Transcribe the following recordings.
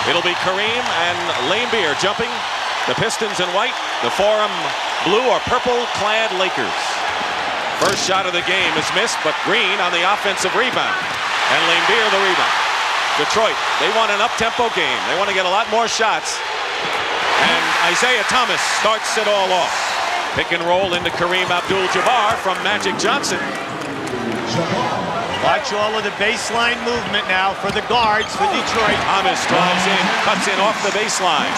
It'll be Kareem and Laimbeer jumping. The Pistons in white, the Forum blue or purple-clad Lakers. First shot of the game is missed, but Green on the offensive rebound. And Laimbeer the rebound. Detroit, they want an up-tempo game. They want to get a lot more shots. And Isaiah Thomas starts it all off. Pick and roll into Kareem Abdul-Jabbar from Magic Johnson. Watch all of the baseline movement now for the guards for Detroit. Thomas drives in, cuts in off the baseline.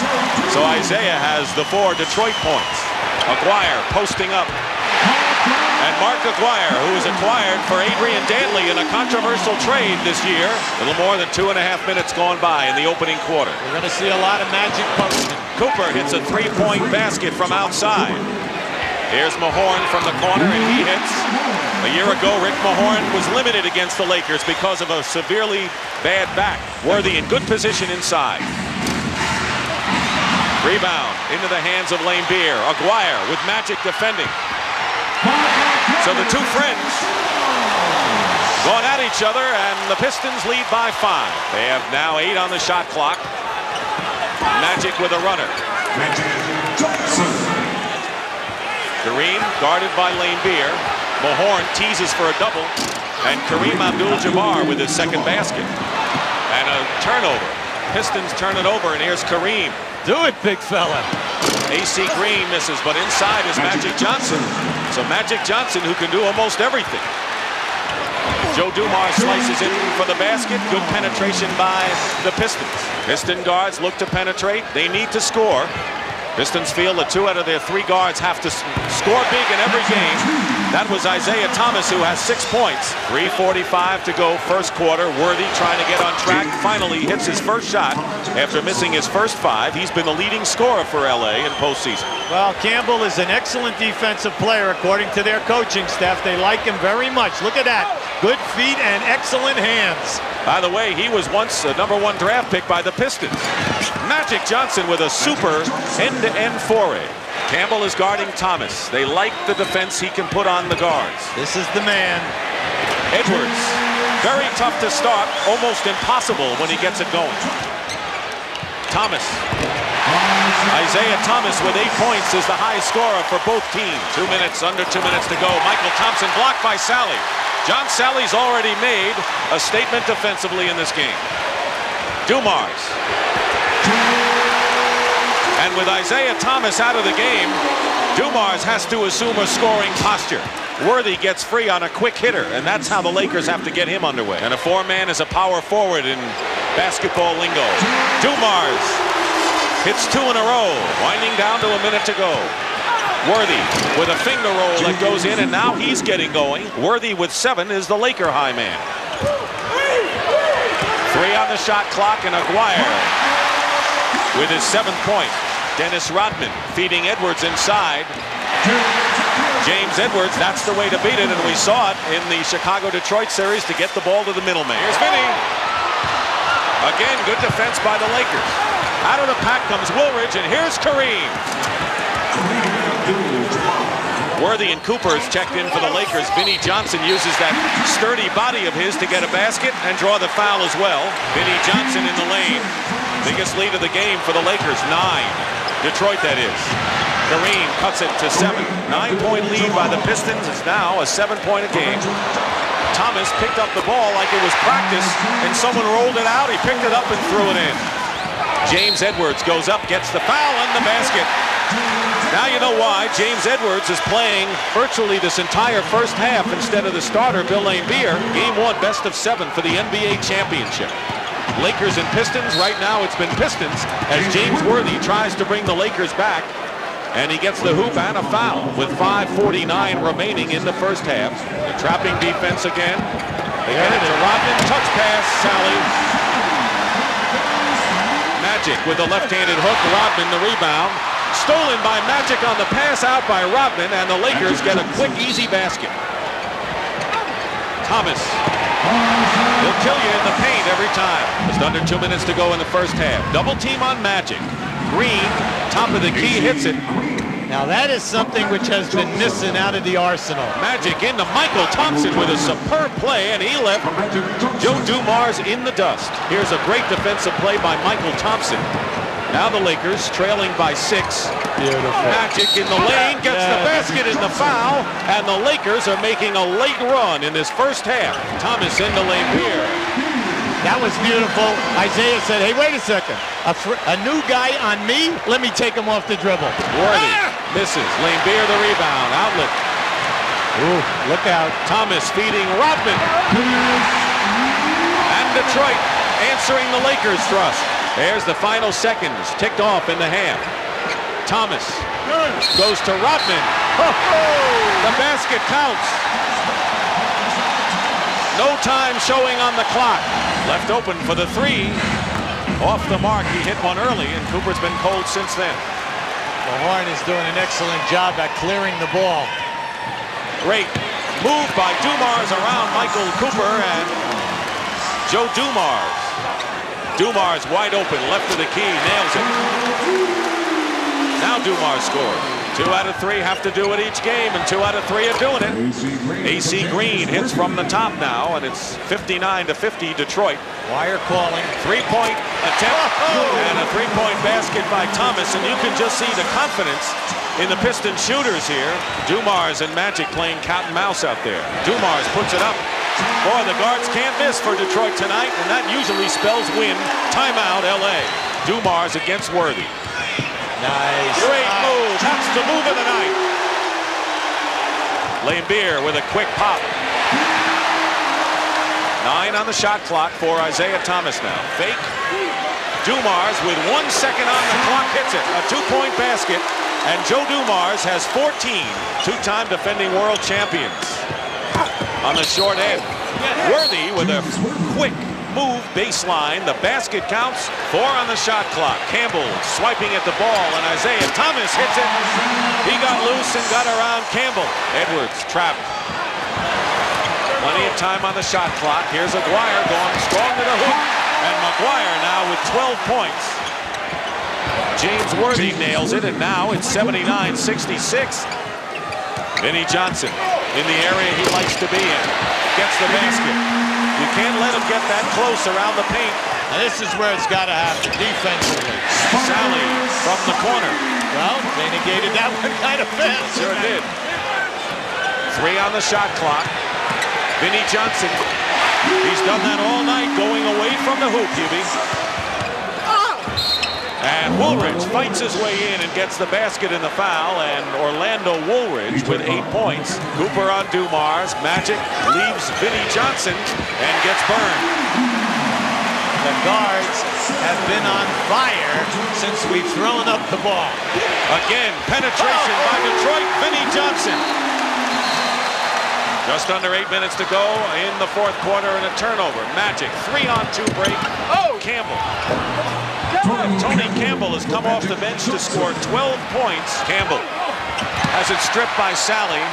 So Isaiah has the 4 Detroit points. Aguirre posting up. And Mark Aguirre, who was acquired for Adrian Dantley in a controversial trade this year. A little more than 2.5 minutes gone by in the opening quarter. We're going to see a lot of Magic posting. Cooper hits a 3-point basket from outside. Here's Mahorn from the corner, and he hits. A year ago, Rick Mahorn was limited against the Lakers because of a severely bad back. Worthy in good position inside. Rebound into the hands of Laimbeer. Aguirre with Magic defending. So the two friends going at each other, and the Pistons lead by 5. They have now 8 on the shot clock. Magic with a runner. Kareem guarded by Laimbeer. Mahorn teases for a double, and Kareem Abdul-Jabbar with his second basket. And a turnover. Pistons turn it over, and here's Kareem. Do it, big fella. AC Green misses, but inside is Magic Johnson. So Magic Johnson, who can do almost everything. Joe Dumars slices in for the basket. Good penetration by the Pistons. Piston guards look to penetrate. They need to score. Pistons feel that 2 out of their 3 guards have to score big in every game. That was Isaiah Thomas, who has 6 points. 3:45 to go first quarter. Worthy trying to get on track. Finally hits his first shot after missing his first 5. He's been the leading scorer for LA in postseason. Well, Campbell is an excellent defensive player according to their coaching staff. They like him very much. Look at that. Good feet and excellent hands. By the way, he was once a #1 draft pick by the Pistons. Magic Johnson with a super end-to-end foray. Campbell is guarding Thomas. They like the defense he can put on the guards. This is the man. Edwards, very tough to start, almost impossible when he gets it going. Thomas. Isaiah Thomas with 8 points is the high scorer for both teams. 2 minutes, under 2 minutes to go. Michael Thompson blocked by Sally. John Sally's already made a statement defensively in this game. Dumars. And with Isaiah Thomas out of the game, Dumars has to assume a scoring posture. Worthy gets free on a quick hitter, and that's how the Lakers have to get him underway. And a 4-man is a power forward in basketball lingo. Dumars hits 2 in a row, winding down to a minute to go. Worthy with a finger roll that goes in, and now he's getting going. Worthy with 7 is the Laker high man. 3 on the shot clock, and Aguirre with his 7th point. Dennis Rodman feeding Edwards inside. James Edwards, that's the way to beat it, and we saw it in the Chicago-Detroit series to get the ball to the middleman. Here's Vinny. Again, good defense by the Lakers. Out of the pack comes Woolridge, and here's Kareem. Worthy and Cooper's checked in for the Lakers. Vinnie Johnson uses that sturdy body of his to get a basket and draw the foul as well. Vinnie Johnson in the lane. Biggest lead of the game for the Lakers, 9. Detroit, that is. Kareem cuts it to 7. 9-point lead by the Pistons. It's now a 7-point a game. Thomas picked up the ball like it was practice, and someone rolled it out. He picked it up and threw it in. James Edwards goes up, gets the foul, and the basket. Now you know why James Edwards is playing virtually this entire first half instead of the starter, Bill Laimbeer. Game 1, best of 7 for the NBA championship. Lakers and Pistons. Right now it's been Pistons as James Worthy tries to bring the Lakers back, and he gets the hoop and a foul with 5:49 remaining in the first half. The trapping defense again. They get it to Rodman. Touch pass, Sally. Magic with the left-handed hook. Rodman the rebound. Stolen by Magic on the pass out by Rodman, and the Lakers get a quick, easy basket. Thomas. He'll kill you in the paint every time. Just under 2 minutes to go in the first half. Double team on Magic. Green, top of the key, hits it. Now that is something which has been missing out of the arsenal. Magic into Michael Thompson with a superb play, and he left Joe Dumars in the dust. Here's a great defensive play by Michael Thompson. Now the Lakers trailing by 6. Beautiful. Magic in the lane, gets the basket in the foul, and the Lakers are making a late run in this first half. Thomas into Lambier. That was beautiful. Isaiah said, hey, wait a second. A new guy on me? Let me take him off the dribble. Worthy misses. Lambier the rebound. Outlet. Ooh, look out. Thomas feeding Rodman. And Detroit answering the Lakers' thrust. There's the final seconds ticked off in the half. Thomas goes to Rodman. The basket counts. No time showing on the clock. Left open for the 3. Off the mark. He hit one early, and Cooper's been cold since then. The Horn is doing an excellent job at clearing the ball. Great move by Dumars around Michael Cooper and Joe Dumars. Dumars wide open, left of the key, nails it. Now Dumars scores. 2 out of 3 have to do it each game, and 2 out of 3 are doing it. AC Green hits from the top now, and it's 59-50 Detroit. Wire calling. 3-point attempt and a 3-point basket by Thomas, and you can just see the confidence in the Pistons shooters here. Dumars and Magic playing cat and mouse out there. Dumars puts it up. Boy, the guards can't miss for Detroit tonight, and that usually spells win. Timeout, LA. Dumars against Worthy. Nice. Great move. That's the move of the night. Lambier with a quick pop. 9 on the shot clock for Isaiah Thomas now. Fake. Dumars with 1 second on the clock hits it. A 2-point basket. And Joe Dumars has 14. 2-time defending world champions. On the short end. Worthy with a quick move baseline. The basket counts. 4 on the shot clock. Campbell swiping at the ball, and Isaiah Thomas hits it. He got loose and got around Campbell. Edwards trapped. Plenty of time on the shot clock. Here's Aguirre going strong to the hoop. And Maguire now with 12 points. James Worthy nails it, and now it's 79-66. Vinnie Johnson in the area he likes to be in. Gets the basket. You can't let him get that close around the paint. And this is where it's got to happen, defensively. Sally from the corner. Well, they negated that one kind of fast. Sure did. 3 on the shot clock. Vinnie Johnson. He's done that all night, going away from the hoop, Hubie. And Woolridge fights his way in and gets the basket in the foul, and Orlando Woolridge with 8 points. Cooper on Dumars. Magic leaves Vinnie Johnson and gets burned. The guards have been on fire since we've thrown up the ball. Again, penetration by Detroit. Vinnie Johnson. Just under 8 minutes to go in the fourth quarter, and a turnover. Magic 3-on-2 break. Campbell. Tony Campbell has come off the bench to score 12 points. Campbell has it stripped by Sally,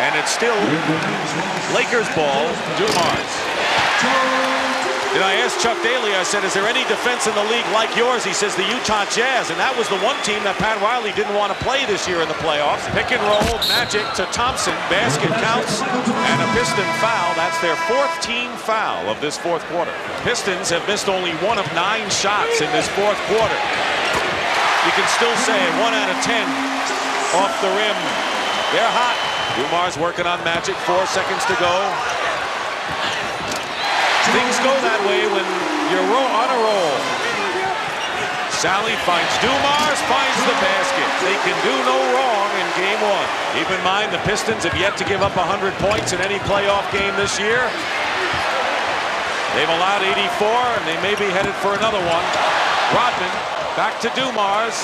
and it's still Lakers ball. Dumars. And I asked Chuck Daly, I said, is there any defense in the league like yours? He says the Utah Jazz, and that was the one team that Pat Riley didn't want to play this year in the playoffs. Pick and roll, Magic to Thompson, basket counts, and a Piston foul. That's their 4th team foul of this fourth quarter. Pistons have missed only 1 of 9 shots in this fourth quarter. You can still say 1 out of 10 off the rim. They're hot. Dumars working on Magic, 4 seconds to go. Things go that way when you're on a roll. Sally finds Dumars, finds the basket. They can do no wrong in game 1. Keep in mind the Pistons have yet to give up 100 points in any playoff game this year. They've allowed 84, and they may be headed for another one. Rodman back to Dumars.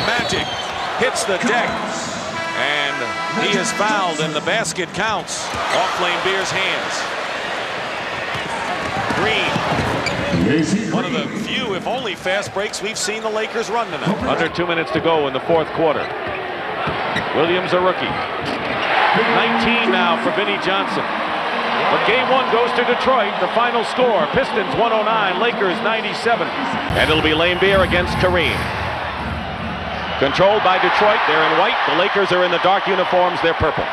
Magic hits the deck. And he is fouled, and the basket counts off Lambier's hands. Green, one of the few, if only, fast breaks we've seen the Lakers run tonight. Under 2 minutes to go in the fourth quarter. Williams, a rookie. 19 now for Vinnie Johnson. But game one goes to Detroit. The final score, Pistons 109, Lakers 97. And it'll be Laimbeer against Kareem. Controlled by Detroit, they're in white. The Lakers are in the dark uniforms, they're purple.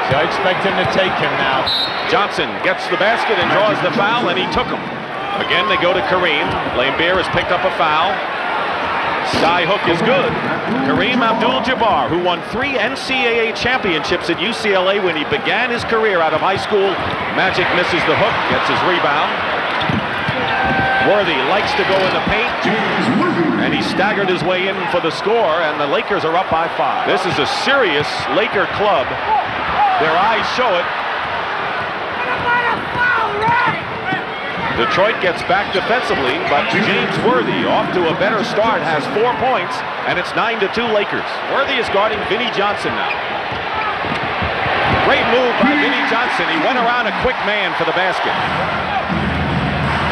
So I expect him to take him now. Johnson gets the basket and draws the foul, and he took him. Again, they go to Kareem. Laimbeer has picked up a foul. Sky hook is good. Kareem Abdul-Jabbar, who won 3 NCAA championships at UCLA when he began his career out of high school. Magic misses the hook, gets his rebound. Worthy likes to go in the paint, and he staggered his way in for the score, and the Lakers are up by 5. This is a serious Laker club. Their eyes show it. Detroit gets back defensively, but James Worthy, off to a better start, has 4 points, and it's 9-2 Lakers. Worthy is guarding Vinnie Johnson now. Great move by Vinnie Johnson. He went around a quick man for the basket.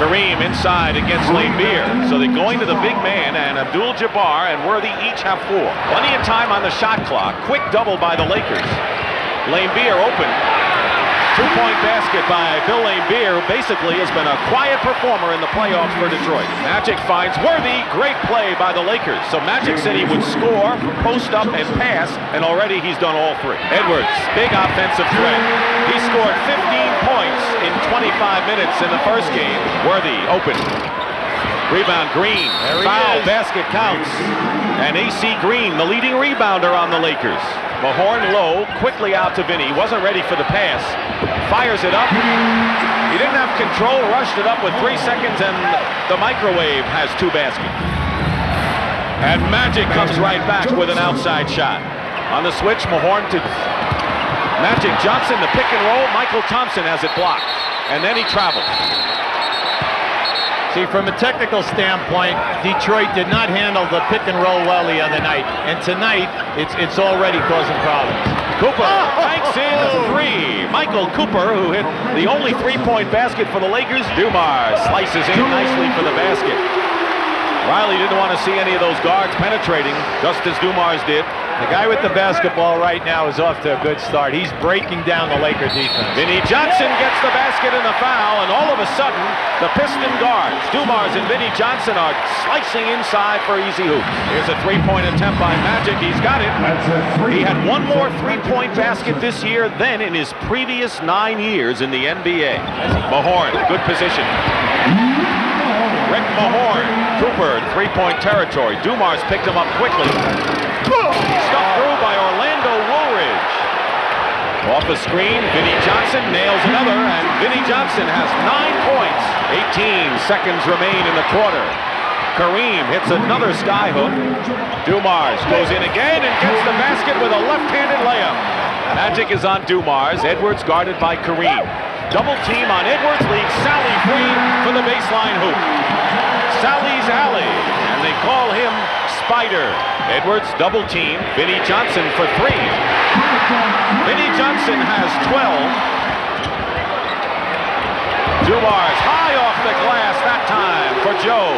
Kareem inside against Laimbeer. So they're going to the big man, and Abdul-Jabbar and Worthy each have 4. Plenty of time on the shot clock. Quick double by the Lakers. Laimbeer open. 2-point basket by Bill Laimbeer, who basically has been a quiet performer in the playoffs for Detroit. Magic finds Worthy. Great play by the Lakers. So Magic said he would score, post up, and pass, and already he's done all 3. Edwards, big offensive threat. He scored 15 points in 25 minutes in the first game. Worthy open. Rebound Green. Foul. Basket counts. And AC Green, the leading rebounder on the Lakers. Mahorn low, quickly out to Vinny. Wasn't ready for the pass. Fires it up. He didn't have control, rushed it up with 3 seconds, and the microwave has 2 baskets. And Magic comes right back with an outside shot. On the switch, Mahorn to Magic. Johnson, the pick and roll. Michael Thompson has it blocked. And then he travels. See, from a technical standpoint, Detroit did not handle the pick and roll well the other night. And tonight, it's already causing problems. Cooper banks in 3. Michael Cooper, who hit the only 3-point basket for the Lakers. Dumars slices in nicely for the basket. Riley didn't want to see any of those guards penetrating, just as Dumars did. The guy with the basketball right now is off to a good start. He's breaking down the Laker defense. Vinnie Johnson gets the basket and the foul, and all of a sudden, the Piston guards, Dumars and Vinnie Johnson, are slicing inside for easy hoops. Here's a 3-point attempt by Magic. He's got it. He had 1 more 3-point basket this year than in his previous 9 years in the NBA. Mahorn, good position. Rick Mahorn. Cooper in 3-point territory. Dumars picked him up quickly. Stuck through by Orlando Woolridge. Off the screen, Vinnie Johnson nails another, and Vinnie Johnson has 9 points. 18 seconds remain in the quarter. Kareem hits another sky hook. Dumars goes in again and gets the basket with a left-handed layup. Magic is on Dumars. Edwards guarded by Kareem. Double team on Edwards, leaves Sally free for the baseline hoop. Sally's alley, and they call him Spider. Edwards double team. Vinnie Johnson for 3. Vinnie Johnson has 12. Dumars high off the glass that time for Joe.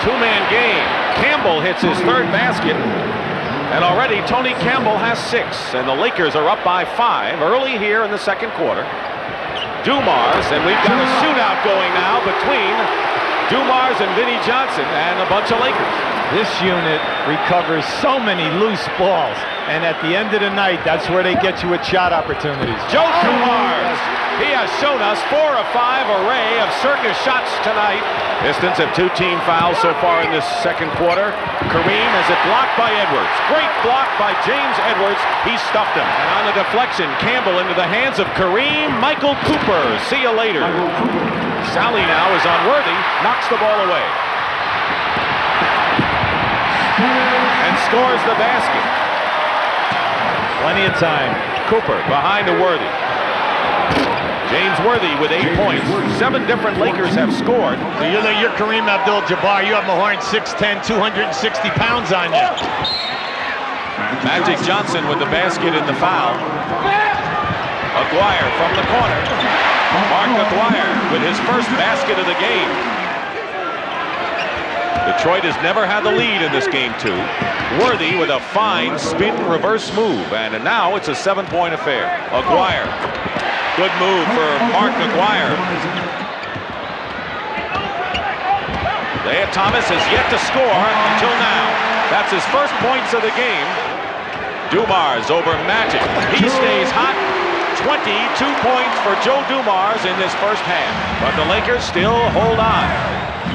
2-man game. Campbell hits his 3rd basket, and already Tony Campbell has 6, and the Lakers are up by 5 early here in the second quarter. Dumars, and we've got a shootout going now between Dumars and Vinnie Johnson and a bunch of Lakers. This unit recovers so many loose balls, and at the end of the night, that's where they get you with shot opportunities. Joe Dumars, he has shown us 4 of 5 array of circus shots tonight. Pistons have 2 team fouls so far in this second quarter. Kareem has it blocked by Edwards. Great block by James Edwards. He stuffed him. And on the deflection, Campbell into the hands of Kareem. Michael Cooper, see you later. Sally now is on Worthy, knocks the ball away. And scores the basket. Plenty of time. Cooper behind to Worthy. James Worthy with 8 points. 7 different Lakers have scored. You're Kareem Abdul-Jabbar. You have Mahorn 6'10", 260 pounds on you. Magic Johnson with the basket and the foul. Aguirre from the corner. Mark Aguirre with his first basket of the game. Detroit has never had the lead in this game, too. Worthy with a fine spin reverse move, and now it's a 7-point affair. Aguirre Good move for Mark Aguirre. Isaiah Thomas has yet to score until now. That's his first points of the game. Dumars over Magic. He stays hot. 22 points for Joe Dumars in this first half. But the Lakers still hold on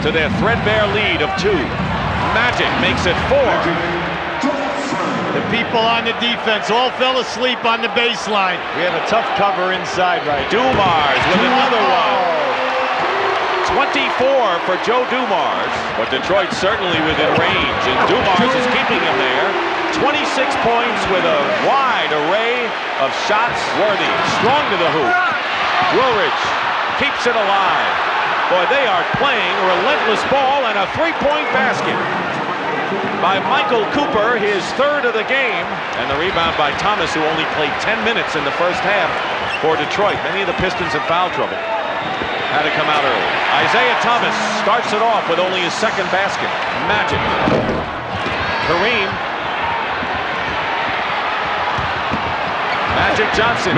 to their threadbare lead of 2. Magic makes it 4. The people on the defense all fell asleep on the baseline. We have a tough cover inside right now. Dumars with another one. 24 for Joe Dumars, but Detroit certainly within range, and Dumars is keeping him there. 26 points with a wide array of shots. Worthy, strong to the hoop. Woolridge keeps it alive. Boy, they are playing relentless ball, and a three-point basket by Michael Cooper, his third of the game, and the rebound by Thomas, who only played 10 minutes in the first half for Detroit. Many of the Pistons in foul trouble. Had to come out early. Isaiah Thomas starts it off with only his second basket. Magic. Kareem. Magic Johnson.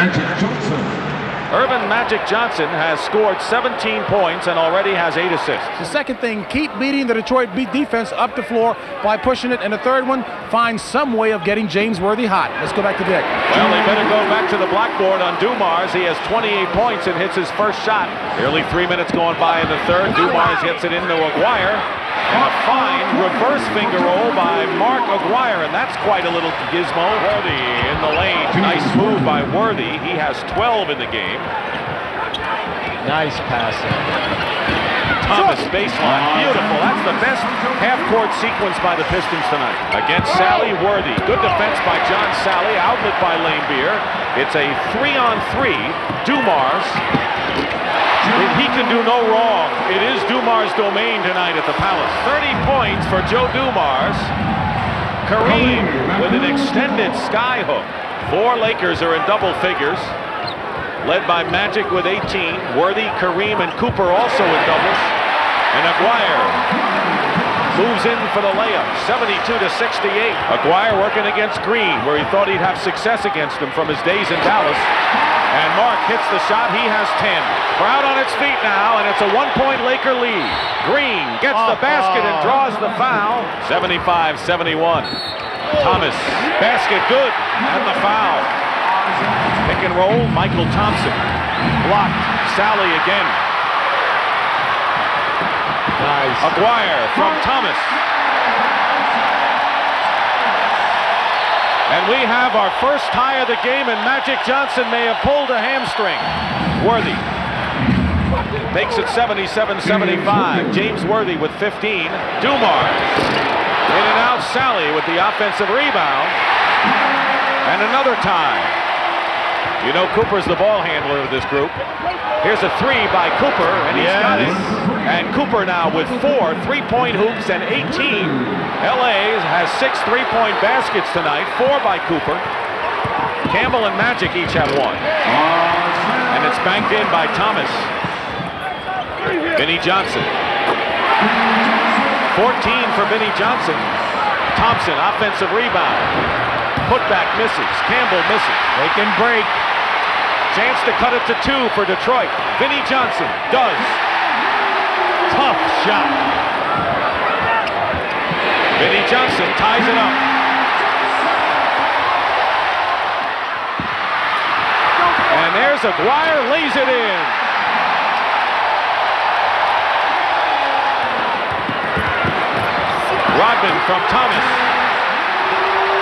Urban Magic Johnson has scored 17 points and already has 8 assists. The second thing, keep beating the Detroit defense up the floor by pushing it. And the third one, find some way of getting James Worthy hot. Let's go back to Dick. Well, they better go back to the blackboard on Dumars. He has 28 points and hits his first shot. Nearly 3 minutes going by in the third. Dumars hits it into Aguirre. And a fine reverse finger roll by Mark Aguirre, and that's quite a little gizmo. Worthy in the lane. Nice move by Worthy. He has 12 in the game. Nice passing. Thomas baseline. Beautiful. That's the best half-court sequence by the Pistons tonight. Against Sally, Worthy. Good defense by John Sally. Outlet by Lane Beer. It's a 3-on-3. Dumars. He can do no wrong. It is Dumars' domain tonight at the Palace. 30 points for Joe Dumars. Kareem with an extended sky hook. 4 Lakers are in double figures, led by Magic with 18. Worthy, Kareem, and Cooper also in doubles. And Aguirre moves in for the layup, 72-68. Aguirre working against Green, where he thought he'd have success against him from his days in Dallas. And Mark hits the shot. He has 10. Crowd on its feet now, and it's a 1-point Laker lead. Green gets the basket and draws the foul. 75-71. Thomas, basket good, and the foul. Pick and roll, Michael Thompson. Blocked. Sally again. Nice. Aguirre from Thomas. And we have our first tie of the game, and Magic Johnson may have pulled a hamstring. Worthy makes it 77-75. James Worthy with 15. Dumars in and out. Sally with the offensive rebound. And another tie. You know Cooper's the ball handler of this group. Here's a 3 by Cooper, and he's got it. And Cooper now with 4 3-point hoops and 18. LA has 6 3-point baskets tonight, 4 by Cooper. Campbell and Magic each have 1. And it's banked in by Thomas. Vinnie Johnson. 14 for Vinnie Johnson. Thompson, offensive rebound. Putback misses. Campbell misses. They can break. Chance to cut it to 2 for Detroit. Vinnie Johnson does. Tough shot. Vinnie Johnson ties it up. And there's Aguirre, lays it in. Rodman from Thomas.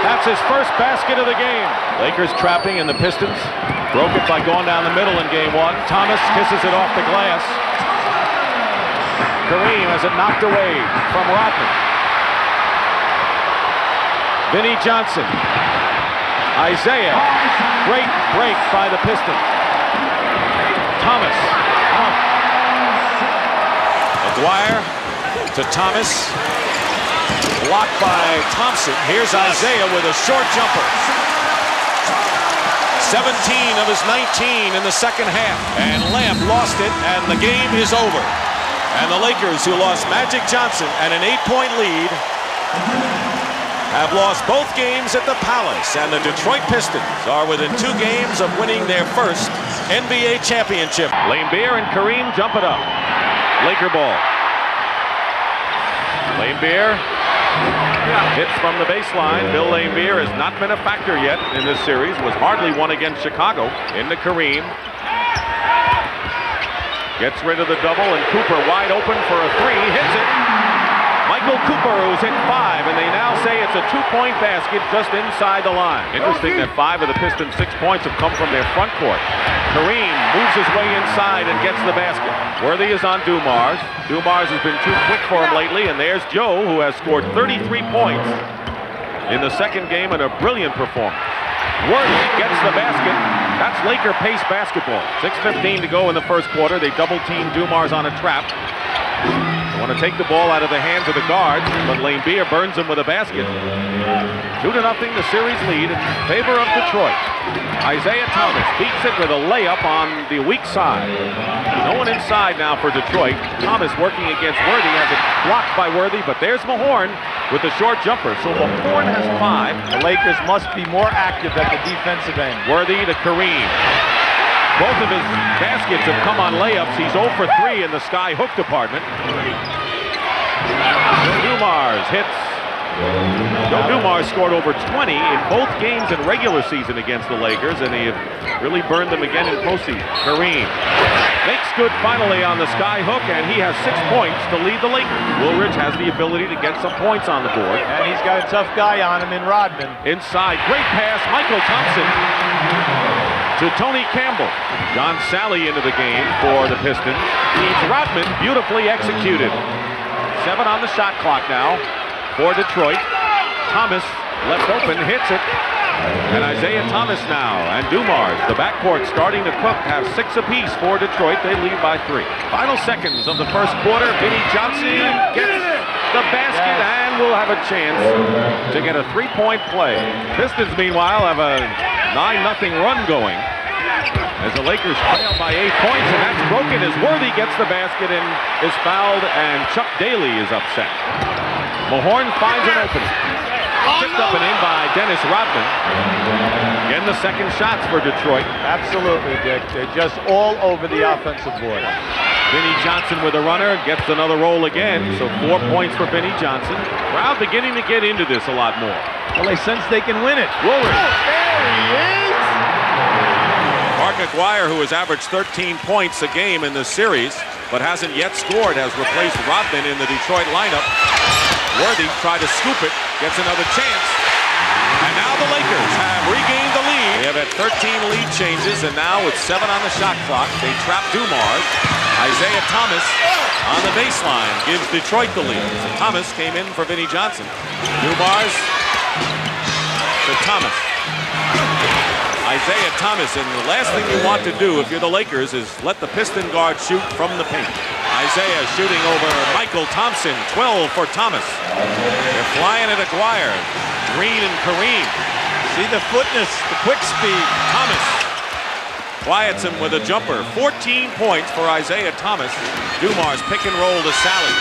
That's his first basket of the game. Lakers trapping, and the Pistons broke it by going down the middle in game 1. Thomas kisses it off the glass. Kareem has it knocked away from Rodman. Vinnie Johnson. Isaiah. Great break by the Pistons. Thomas. Aguirre to Thomas. Blocked by Thompson. Here's Isaiah with a short jumper. 17 of his 19 in the second half. And Lamb lost it, and the game is over. And the Lakers, who lost Magic Johnson and an 8-point lead, have lost both games at the Palace. And the Detroit Pistons are within 2 games of winning their first NBA championship. Laimbeer and Kareem jump it up. Laker ball. Laimbeer hits from the baseline. Bill Laimbeer has not been a factor yet in this series. Was hardly one against Chicago. Into Kareem. Gets rid of the double, and Cooper wide open for a three. Hits it. Michael Cooper, who's hit 5, and they now say it's a 2-point basket just inside the line. Interesting that 5 of the Pistons' 6 points have come from their front court. Kareem moves his way inside and gets the basket. Worthy is on Dumars. Dumars has been too quick for him lately, and there's Joe, who has scored 33 points in the second game in a brilliant performance. Worthy gets the basket. That's Laker pace basketball. 6:15 to go in the first quarter. They double-team Dumars on a trap. They want to take the ball out of the hands of the guards, but Laimbeer burns him with a basket. 2-0, the series lead in favor of Detroit. Isaiah Thomas beats it with a layup on the weak side. No one inside now for Detroit. Thomas working against Worthy, has it blocked by Worthy, but there's Mahorn with the short jumper. So Mahorn has 5. The Lakers must be more active at the defensive end. Worthy to Kareem. Both of his baskets have come on layups. He's 0 for 3 in the sky hook department. Dumars hits. Joe Dumars scored over 20 in both games in regular season against the Lakers, and he really burned them again in postseason. Kareem makes good finally on the sky hook, and he has 6 points to lead the Lakers. Woolridge has the ability to get some points on the board. And he's got a tough guy on him in Rodman. Inside, great pass, Michael Thompson to Tony Campbell. John Sally into the game for the Pistons. Leads Rodman, beautifully executed. 7 on the shot clock now for Detroit. Thomas left open, hits it. And Isaiah Thomas now, and Dumars, the backcourt starting to cook, have 6 apiece for Detroit. They lead by 3. Final seconds of the first quarter. Vinnie Johnson gets the basket and will have a chance to get a 3-point play. Pistons, meanwhile, have a 9-0 run going as the Lakers trail by 8 points, and that's broken as Worthy gets the basket and is fouled, and Chuck Daly is upset. Mahorn finds an opening. Tipped up and in by Dennis Rodman. Again, the second shots for Detroit. Absolutely, Dick. They're just all over the offensive board. Vinnie Johnson with a runner, gets another roll again, so 4 points for Vinnie Johnson. Crowd beginning to get into this a lot more. Well, they sense they can win it. Woolridge. There he is! Mark Aguirre, who has averaged 13 points a game in this series, but hasn't yet scored, has replaced Rodman in the Detroit lineup. Worthy tried to scoop it, gets another chance. And now the Lakers have regained the lead. They have had 13 lead changes, and now with 7 on the shot clock, they trap Dumars. Isaiah Thomas on the baseline gives Detroit the lead. So Thomas came in for Vinnie Johnson. Dumars to Thomas. Isaiah Thomas, and the last thing you want to do if you're the Lakers is let the Piston guard shoot from the paint. Isaiah shooting over Michael Thompson, 12 for Thomas. They're flying at Aguirre. Green and Kareem. See the footness, the quick speed. Thomas quiets him with a jumper. 14 points for Isaiah Thomas. Dumars pick and roll to Sally.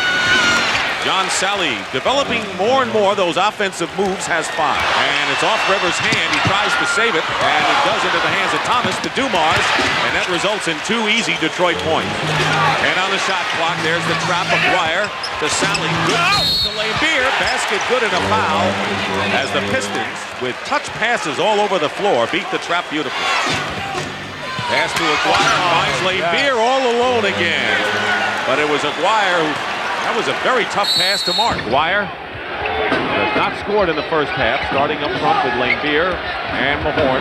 John Sally developing more and more those offensive moves, has 5. And it's off Rivers' hand. He tries to save it, and it goes into the hands of Thomas to Dumars, and that results in 2 easy Detroit points. And on the shot clock, there's the trap. Aguirre to Sally. Good to Laimbeer. Basket good and a foul as the Pistons, with touch passes all over the floor, beat the trap beautifully. Pass to Aguirre, finds Laimbeer all alone again. But it was Aguirre who... That was a very tough pass to Mark. Aguirre has not scored in the first half, starting up front with Laimbeer and Mahorn.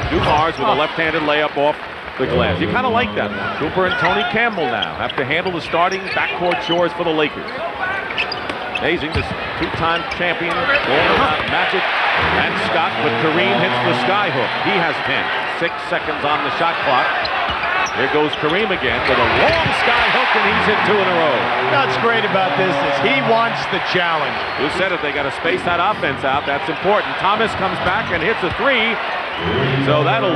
Dumars with a left-handed layup off the glass. You kind of like that one. Cooper and Tony Campbell now have to handle the starting backcourt chores for the Lakers. Amazing, this 2-time champion going around Magic and Scott, but Kareem hits the sky hook. He has 10. 6 seconds on the shot clock. Here goes Kareem again with a long sky hook, and he's hit 2 in a row. What's great about this is he wants the challenge. Who said it? They got to space that offense out. That's important. Thomas comes back and hits a 3. So that'll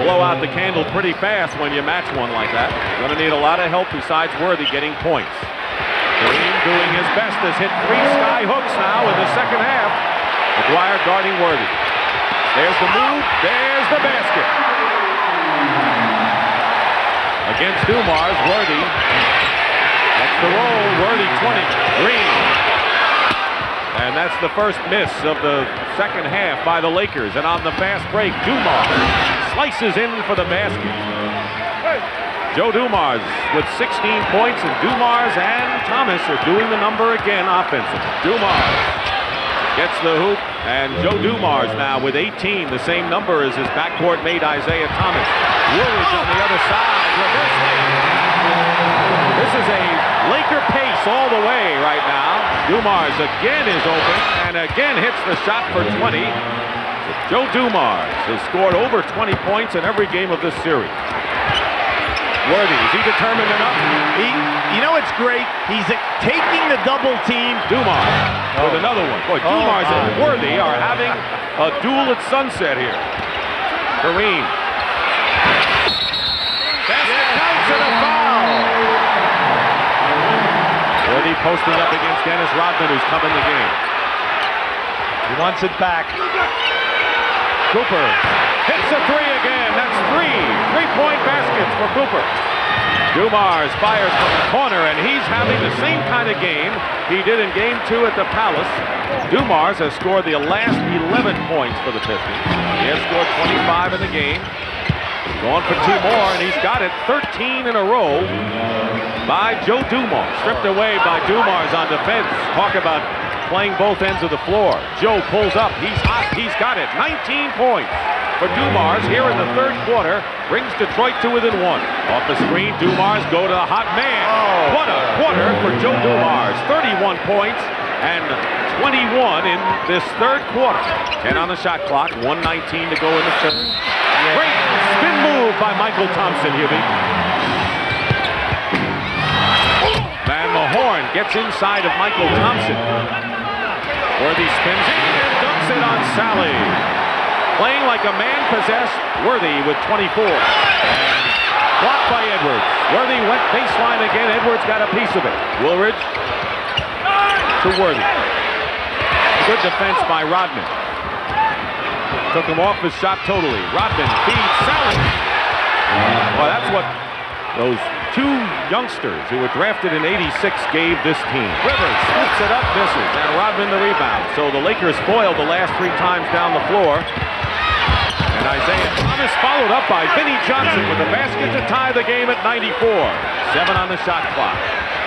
blow out the candle pretty fast when you match one like that. Going to need a lot of help besides Worthy getting points. Kareem doing his best, has hit 3 sky hooks now in the second half. Aguirre guarding Worthy. There's the move. There's the basket. against Dumars. Worthy. That's the roll. Worthy 20. Green. And that's the first miss of the second half by the Lakers. And on the fast break, Dumars slices in for the basket. Joe Dumars with 16 points, and Dumars and Thomas are doing the number again offensively. Dumars gets the hoop, and Joe Dumars now with 18, the same number as his backcourt mate Isaiah Thomas. Woolridge on the other side, reverse layup. This is a Laker pace all the way right now. Dumars again is open and again hits the shot for 20. Joe Dumars has scored over 20 points in every game of this series. Worthy, is he determined enough? You know it's great. He's taking the double team. Dumars with another one. Boy, Dumars and Worthy are having a duel at sunset here. Kareem. Basket counts and a foul. Worthy posting up against Dennis Rodman, who's come in the game. He wants it back. Cooper hits a three again. That's three-point baskets for Cooper. Dumars fires from the corner, and he's having the same kind of game he did in Game 2 at the Palace. Dumars has scored the last 11 points for the Pistons. He has scored 25 in the game. Going for 2 more, and he's got it 13 in a row by Joe Dumars. Stripped away by Dumars on defense. Talk about playing both ends of the floor. Joe pulls up. He's hot. He's got it. 19 points for Dumars here in the third quarter. Brings Detroit to within 1. Off the screen, Dumars go to the hot man. What a quarter for Joe Dumars. 31 points and 21 in this third quarter. 10 on the shot clock. 1:19 to go in the third. Great spin move by Michael Thompson, Hubie. Van Mahorn gets inside of Michael Thompson. Worthy spins in and dunks it on Sally. Playing like a man possessed, Worthy with 24. And blocked by Edwards. Worthy went baseline again. Edwards got a piece of it. Woolridge to Worthy. Good defense by Rodman. Took him off his shot totally. Rodman feeds Sally. Well, that's what those 2 youngsters who were drafted in '86 gave this team. Rivers scoops it up, misses, and Rodman the rebound. So the Lakers spoiled the last 3 times down the floor. And Isaiah Thomas followed up by Vinnie Johnson with a basket to tie the game at 94. 7 on the shot clock.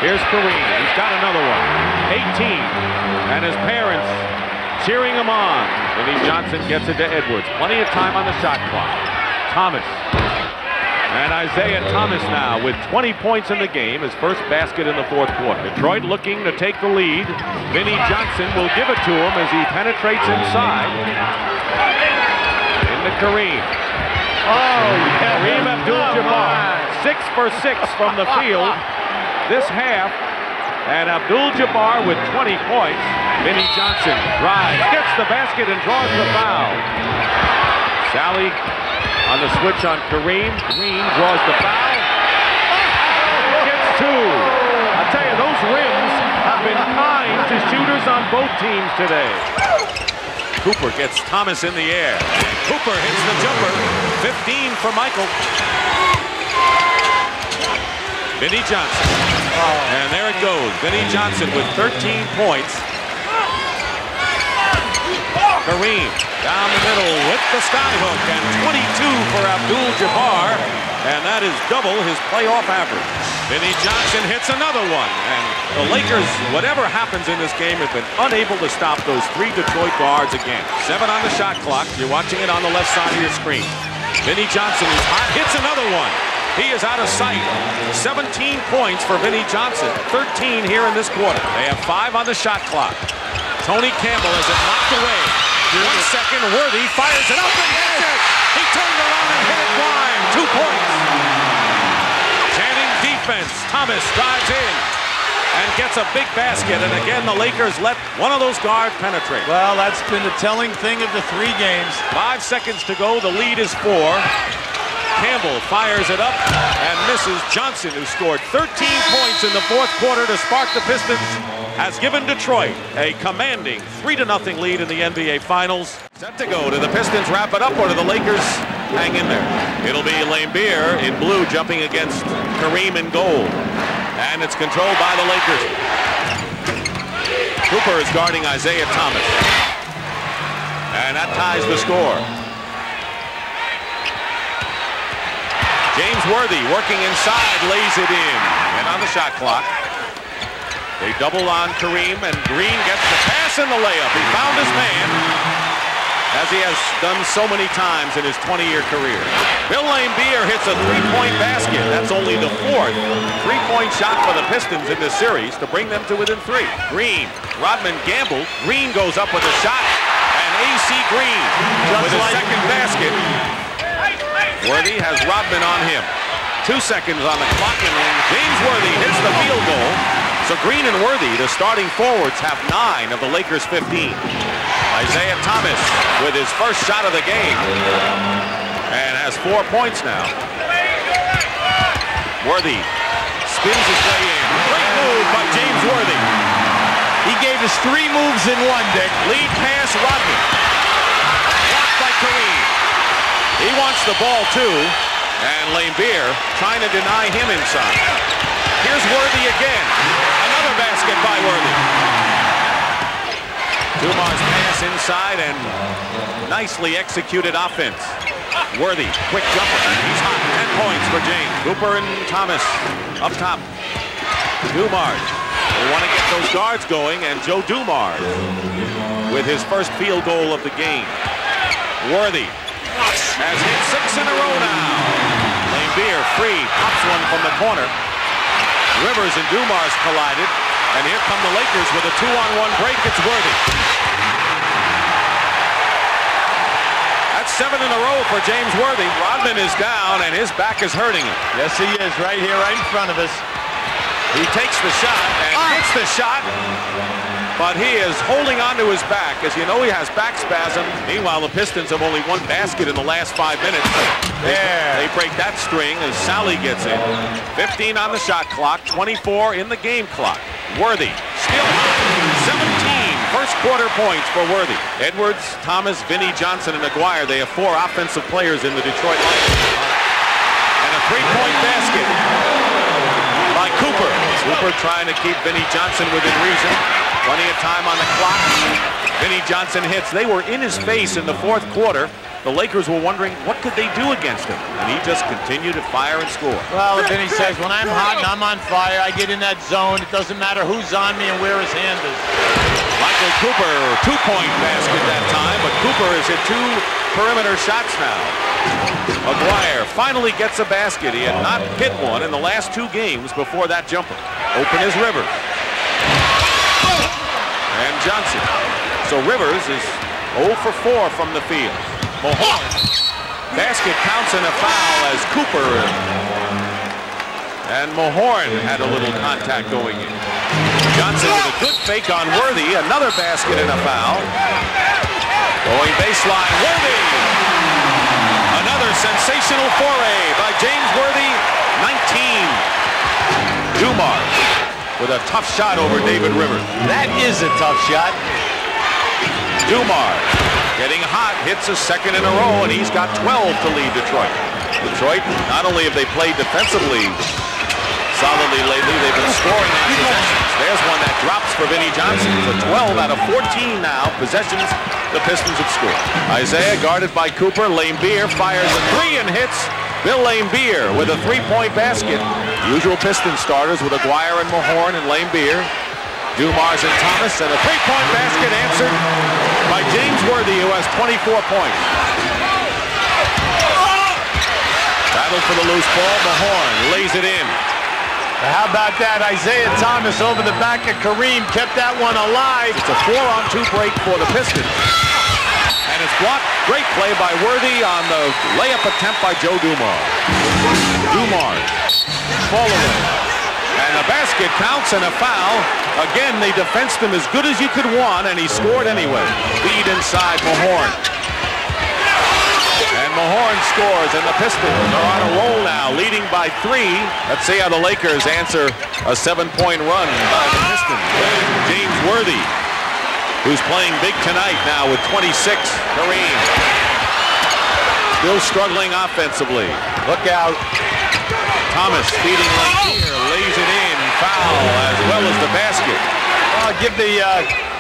Here's Kareem. He's got another one. 18. And his parents cheering him on. Vinnie Johnson gets it to Edwards. Plenty of time on the shot clock. Thomas. And Isaiah Thomas now with 20 points in the game. His first basket in the fourth quarter. Detroit looking to take the lead. Vinnie Johnson will give it to him as he penetrates inside. Into Kareem. Kareem Abdul-Jabbar. 6 for 6 from the field this half. And Abdul-Jabbar with 20 points. Vinnie Johnson drives, gets the basket, and draws the foul. Sally on the switch on Kareem. Green draws the foul. Gets 2. I tell you, those rims have been kind to shooters on both teams today. Cooper gets Thomas in the air. Cooper hits the jumper. 15 for Michael. Vinnie Johnson. And there it goes. Vinnie Johnson with 13 points. Kareem down the middle with the skyhook, and 22 for Abdul-Jabbar, and that is double his playoff average. Vinnie Johnson hits another one, and the Lakers, whatever happens in this game, have been unable to stop those 3 Detroit guards again. 7 on the shot clock. You're watching it on the left side of your screen. Vinnie Johnson is hot, hits another one. He is out of sight. 17 points for Vinnie Johnson. 13 here in this quarter. They have 5 on the shot clock. Tony Campbell has it knocked away. 1 second, Worthy fires it up and hits it. He turned around and hit it wide. 2 points. Channing defense. Thomas drives in and gets a big basket. And again, the Lakers let one of those guards penetrate. Well, that's been the telling thing of the 3 games. 5 seconds to go. The lead is 4. Campbell fires it up and misses. Johnson, who scored 13 points in the fourth quarter to spark the Pistons, has given Detroit a commanding 3-0 lead in the NBA Finals. Set to go. Do the Pistons wrap it up, or do the Lakers hang in there? It'll be Lambeer in blue jumping against Kareem in gold. And it's controlled by the Lakers. Cooper is guarding Isaiah Thomas. And that ties the score. James Worthy working inside, lays it in. And on the shot clock, they double on Kareem, and Green gets the pass and the layup. He found his man, as he has done so many times in his 20-year career. Bill Lambeer hits a three-point basket. That's only the fourth three-point shot for the Pistons in this series to bring them to within 3. Green, Rodman gambled. Green goes up with a shot, and A.C. Green with his second basket. Worthy has Rodman on him. 2 seconds on the clock, and James Worthy hits the field goal. So Green and Worthy, the starting forwards, have 9 of the Lakers' 15. Isaiah Thomas with his first shot of the game and has 4 points now. Worthy spins his way in. Great move by James Worthy. He gave us 3 moves in one, Dick. Lead pass, Rodman. Blocked by Kareem. He wants the ball too, and Lambeer trying to deny him inside. Here's Worthy again. Another basket by Worthy. Dumar's pass inside and nicely executed offense. Worthy, quick jumper. He's hot. 10 points for James. Cooper and Thomas up top. Dumars. They want to get those guards going, and Joe Dumars with his first field goal of the game. Worthy has hit 6 in a row now. Lambeer free, pops one from the corner. Rivers and Dumars collided, and here come the Lakers with a 2-on-1 break. It's Worthy. That's 7 in a row for James Worthy. Rodman is down, and his back is hurting him. Yes, he is, right here, right in front of us. He takes the shot and hits the shot, but he is holding onto his back. As you know, he has back spasm. Meanwhile, the Pistons have only 1 basket in the last 5 minutes. They break that string as Sally gets in. 15 on the shot clock, 24 in the game clock. Worthy still hot. 17 first quarter points for Worthy. Edwards, Thomas, Vinnie Johnson, and Aguirre. They have 4 offensive players in the Detroit Lions. And a 3-point basket by Cooper. Cooper trying to keep Vinnie Johnson within reason. Plenty of time on the clock. Vinnie Johnson hits. They were in his face in the 4th quarter. The Lakers were wondering what could they do against him, and he just continued to fire and score. Well, Vinnie says, when I'm hot and I'm on fire, I get in that zone. It doesn't matter who's on me and where his hand is. Michael Cooper, 2-point basket that time, but Cooper has hit 2 perimeter shots now. Aguirre finally gets a basket. He had not hit one in the last 2 games before that jumper. Open is Rivers. And Johnson. So Rivers is 0 for 4 from the field. Mahorn. Basket counts in a foul as Cooper and Mahorn had a little contact going in. Johnson with a good fake on Worthy. Another basket and a foul. Going baseline, Worthy. Another sensational foray by James Worthy. 19. Dumars with a tough shot over David Rivers. That is a tough shot. Dumars getting hot, hits a 2nd in a row, and he's got 12 to lead Detroit. Detroit, not only have they played defensively solidly lately, they've been scoring on possessions. There's one that drops for Vinnie Johnson. So 12 out of 14 now possessions the Pistons have scored. Isaiah guarded by Cooper. Lambeer fires a 3 and hits. Bill Lambeer with a 3-point basket. Usual Pistons starters with Aguirre and Mahorn and Lambeer. Dumars and Thomas, and a 3-point basket answered by James Worthy, who has 24 points. Battle for the loose ball. Mahorn lays it in. How about that? Isaiah Thomas over the back of Kareem kept that one alive. It's a 4-on-2 break for the Pistons. And it's blocked. Great play by Worthy on the layup attempt by Joe Dumars. Dumars, fall away. And the basket counts and a foul. Again, they defensed him as good as you could want, and he scored anyway. Feed inside Mahorn. And Mahorn scores, and the Pistons are on a roll now, leading by 3. Let's see how the Lakers answer a 7-point run by the Pistons. James Worthy, who's playing big tonight now with 26. Kareem. Still struggling offensively. Look out. Thomas feeding Laimbeer, lays it in, foul, as well as the basket. I'll give the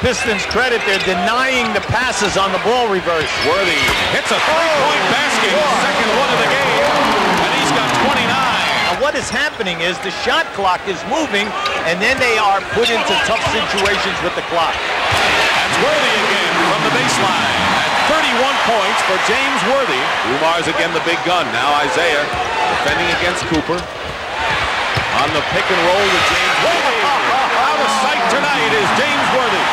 Pistons credit. They're denying the passes on the ball reverse. Worthy hits a three-point basket, second one of the game, and he's got 29. Now what is happening is the shot clock is moving, and then they are put into tough situations with the clock. That's Worthy again from the baseline. At 31 points for James Worthy. Umar's again the big gun. Now Isaiah defending against Cooper. On the pick and roll to James Worthy. Out of sight tonight is James Worthy.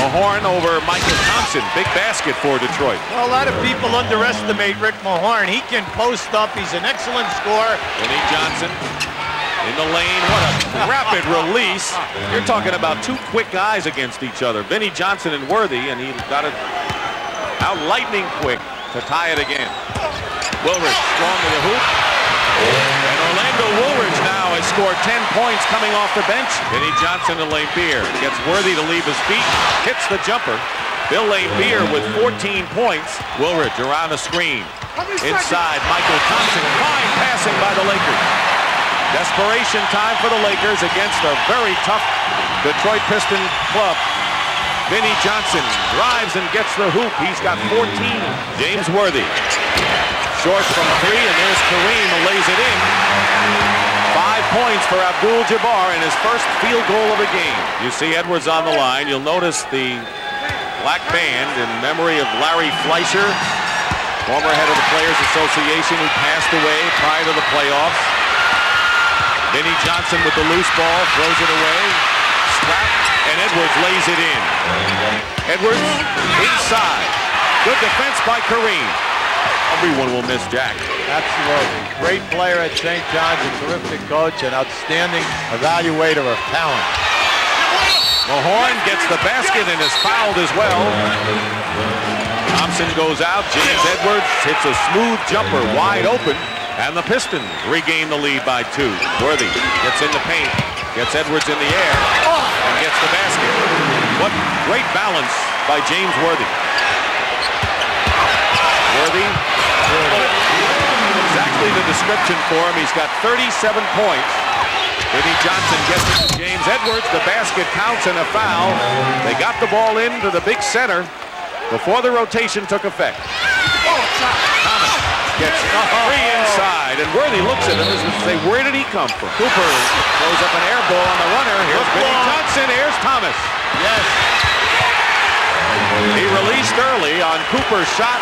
Mahorn over Michael Thompson. Big basket for Detroit. Well, a lot of people underestimate Rick Mahorn. He can post up. He's an excellent scorer. Vinnie Johnson in the lane. What a rapid release. You're talking about two quick guys against each other. Vinnie Johnson and Worthy, and he got it out lightning quick to tie it again. Woolridge strong to the hoop. And Orlando Woolridge now has scored 10 points coming off the bench. Vinnie Johnson to Laimbeer. Gets Worthy to leave his feet. Hits the jumper. Bill Laimbeer with 14 points. Woolridge around the screen. Inside, Michael Thompson. Fine passing by the Lakers. Desperation time for the Lakers against a very tough Detroit Pistons club. Vinnie Johnson drives and gets the hoop. He's got 14. James Worthy. Short from three, and there's Kareem who lays it in. 5 points for Abdul-Jabbar in his first field goal of the game. You see Edwards on the line. You'll notice the black band in memory of Larry Fleischer, former head of the Players Association who passed away prior to the playoffs. Vinnie Johnson with the loose ball, throws it away. Strap, and Edwards lays it in. Edwards inside. Good defense by Kareem. Everyone will miss Jack. Absolutely. Great player at St. John's, a terrific coach, and outstanding evaluator of talent. Mahorn gets the basket and is fouled as well. Thompson goes out. James Edwards hits a smooth jumper wide open, and the Pistons regain the lead by 2. Worthy gets in the paint, gets Edwards in the air, and gets the basket. What great balance by James Worthy. Worthy, exactly the description for him. He's got 37 points. Vinnie Johnson gets it to James Edwards. The basket counts and a foul. They got the ball into the big center before the rotation took effect. Thomas gets three inside, and Worthy looks at him as if to say, where did he come from? Cooper throws up an air ball on the runner. Here's Vinnie Johnson. Here's Thomas. Yes. He released early on Cooper's shot.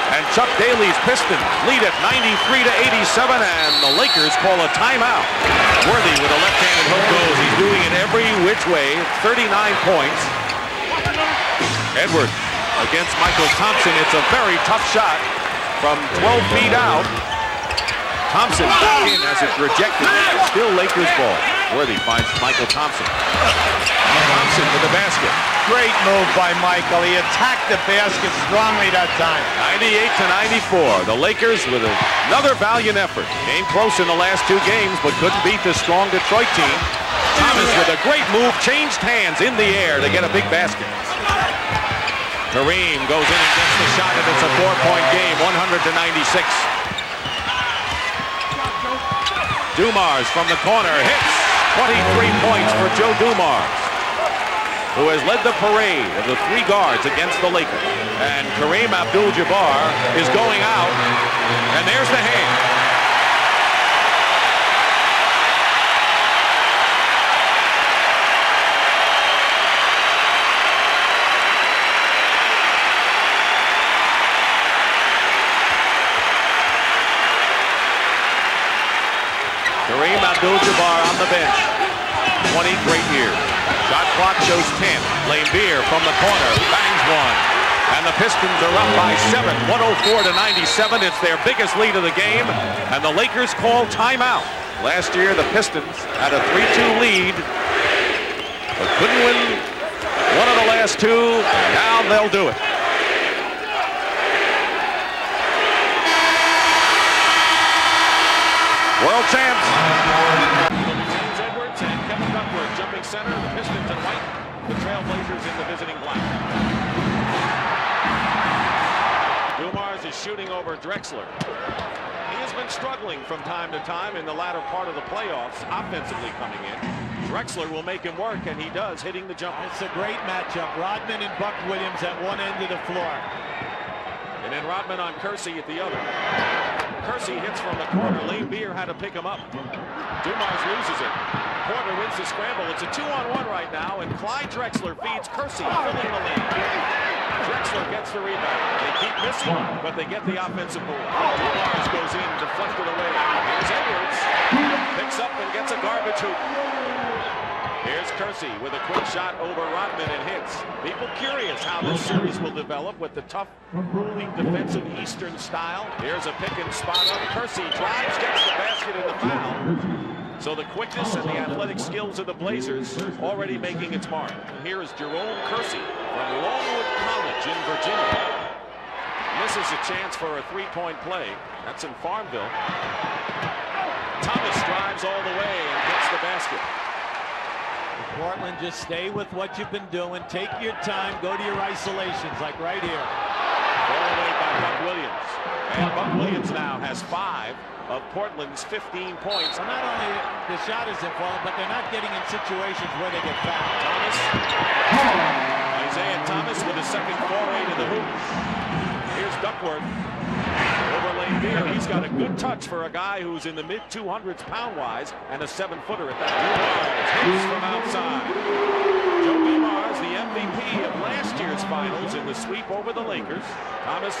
And Chuck Daly's Pistons lead at 93-87, and the Lakers call a timeout. Worthy with a left-handed hook goes. He's doing it every which way. 39 points. Edwards against Michael Thompson. It's a very tough shot from 12 feet out. Thompson back in as it's rejected. Still Lakers ball. Worthy finds Michael Thompson. Thompson with the basket. Great move by Michael. He attacked the basket strongly that time. 98-94. The Lakers with another valiant effort. Came close in the last 2 games, but couldn't beat the strong Detroit team. Thomas with a great move, changed hands in the air to get a big basket. Kareem goes in and gets the shot, and it's a 4-point game, 100-96. Dumars from the corner hits. 23 points for Joe Dumars, who has led the parade of the 3 guards against the Lakers. And Kareem Abdul-Jabbar is going out, and there's the hand. Kareem Abdul-Jabbar on the bench. 20 great years. Shot clock shows 10. Laimbeer from the corner bangs one. And the Pistons are up by 7, 104-97. It's their biggest lead of the game. And the Lakers call timeout. Last year, the Pistons had a 3-2 lead, but couldn't win one of the last 2. Now they'll do it. World champs. James Edwards and Kevin Duckworth jumping center. The Pistons in white. The Trailblazers in the visiting black. Dumars is shooting over Drexler. He has been struggling from time to time in the latter part of the playoffs, offensively coming in. Drexler will make him work, and he does, hitting the jumper. It's a great matchup. Rodman and Buck Williams at one end of the floor. And then Rodman on Kersey at the other. Kersey hits from the corner. Lane Beer had to pick him up. Dumars loses it. Porter wins the scramble. It's a 2-on-1 right now, and Clyde Drexler feeds Kersey, filling the lane. Drexler gets the rebound. They keep missing, but they get the offensive board. Dumars goes in, deflected away. Here's Edwards. Picks up and gets a garbage hoop. Here's Kersey with a quick shot over Rodman and hits. People curious how this series will develop with the tough, grueling defensive Eastern style. Here's a pick and spot up. Kersey drives, gets the basket and the foul. So the quickness and the athletic skills of the Blazers already making its mark. And here is Jerome Kersey from Longwood College in Virginia. Misses a chance for a three-point play. That's in Farmville. Thomas drives all the way and gets the basket. Portland, just stay with what you've been doing. Take your time. Go to your isolations, like right here. Ball away by Buck Williams. And Buck Williams now has 5 of Portland's 15 points. So not only the shot isn't falling, but they're not getting in situations where they get fouled. Thomas. Isaiah Thomas with a second foray to the hoop. Here's Duckworth. Over Lane Beer. He's got a good touch for a guy who's in the mid-200s pound-wise and a 7-footer at that. Dumars hits from outside. Joe Dumars, the MVP of last year's finals in the sweep over the Lakers. Thomas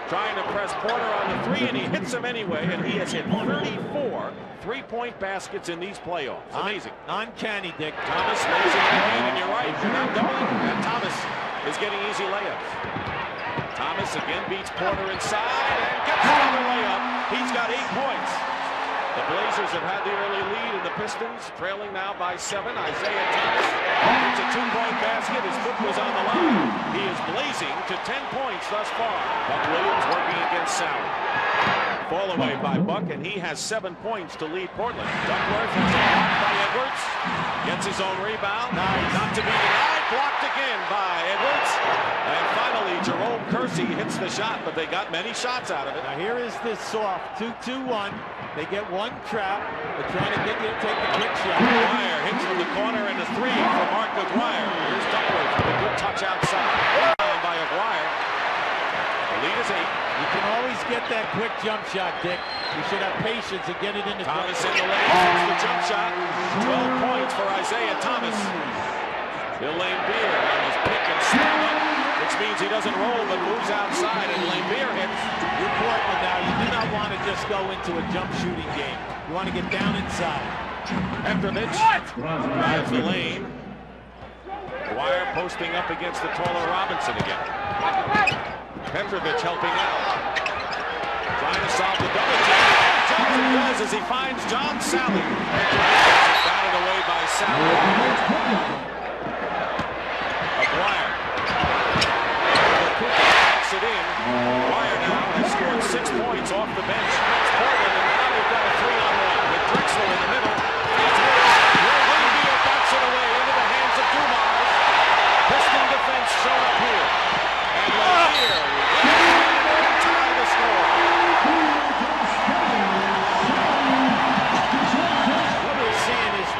trying to press Porter on the 3, and he hits him anyway, and he has hit 34 three-point baskets in these playoffs. Amazing. Uncanny, Dick. Thomas lays it in, and you're right. They're not going. And Thomas is getting easy layups. Thomas again beats Porter inside and gets another layup. He's got 8 points. The Blazers have had the early lead, and the Pistons trailing now by 7. Isaiah Thomas gets a 2-point basket. His foot was on the line. He is blazing to 10 points thus far. Buck Williams working against Sally. Fall away by Buck, and he has 7 points to lead Portland. Duckworth has a block by Edwards. Gets his own rebound. Not to be denied. Blocked again by Edwards. And finally, Jerome Kersey hits the shot, but they got many shots out of it. Now here is this soft 2-2-1. They get one trap. They're trying to get you to take the quick shot. Aguirre hits from the corner and a 3 for Mark Aguirre. Here's Duckworth with a good touch outside. By Aguirre. The lead is 8. You can always get that quick jump shot, Dick. You should have patience and get it in the Thomas in the lane, hits the jump shot. 12 points for Isaiah Thomas. Bill Lane Beer on his pick and stand up, which means he doesn't roll but moves outside, and Lane Beer hits. You're Portland now. You do not want to just go into a jump shooting game. You want to get down inside. Petrovic drives the lane. Aguirre posting up against the taller Robinson again. Petrovic helping out. Trying to solve the double team. Johnson does as he finds John Sally. Petrovic batted away by Sally. Aguirre. Backs it in. Aguirre now has scored 6 points off the bench against Portland, and now they've got a 3-on-1 with Drexler in the middle. Lane backs it away into the hands of Dumars. Piston defense shown up here. And Lanier tie the score. What we're seeing is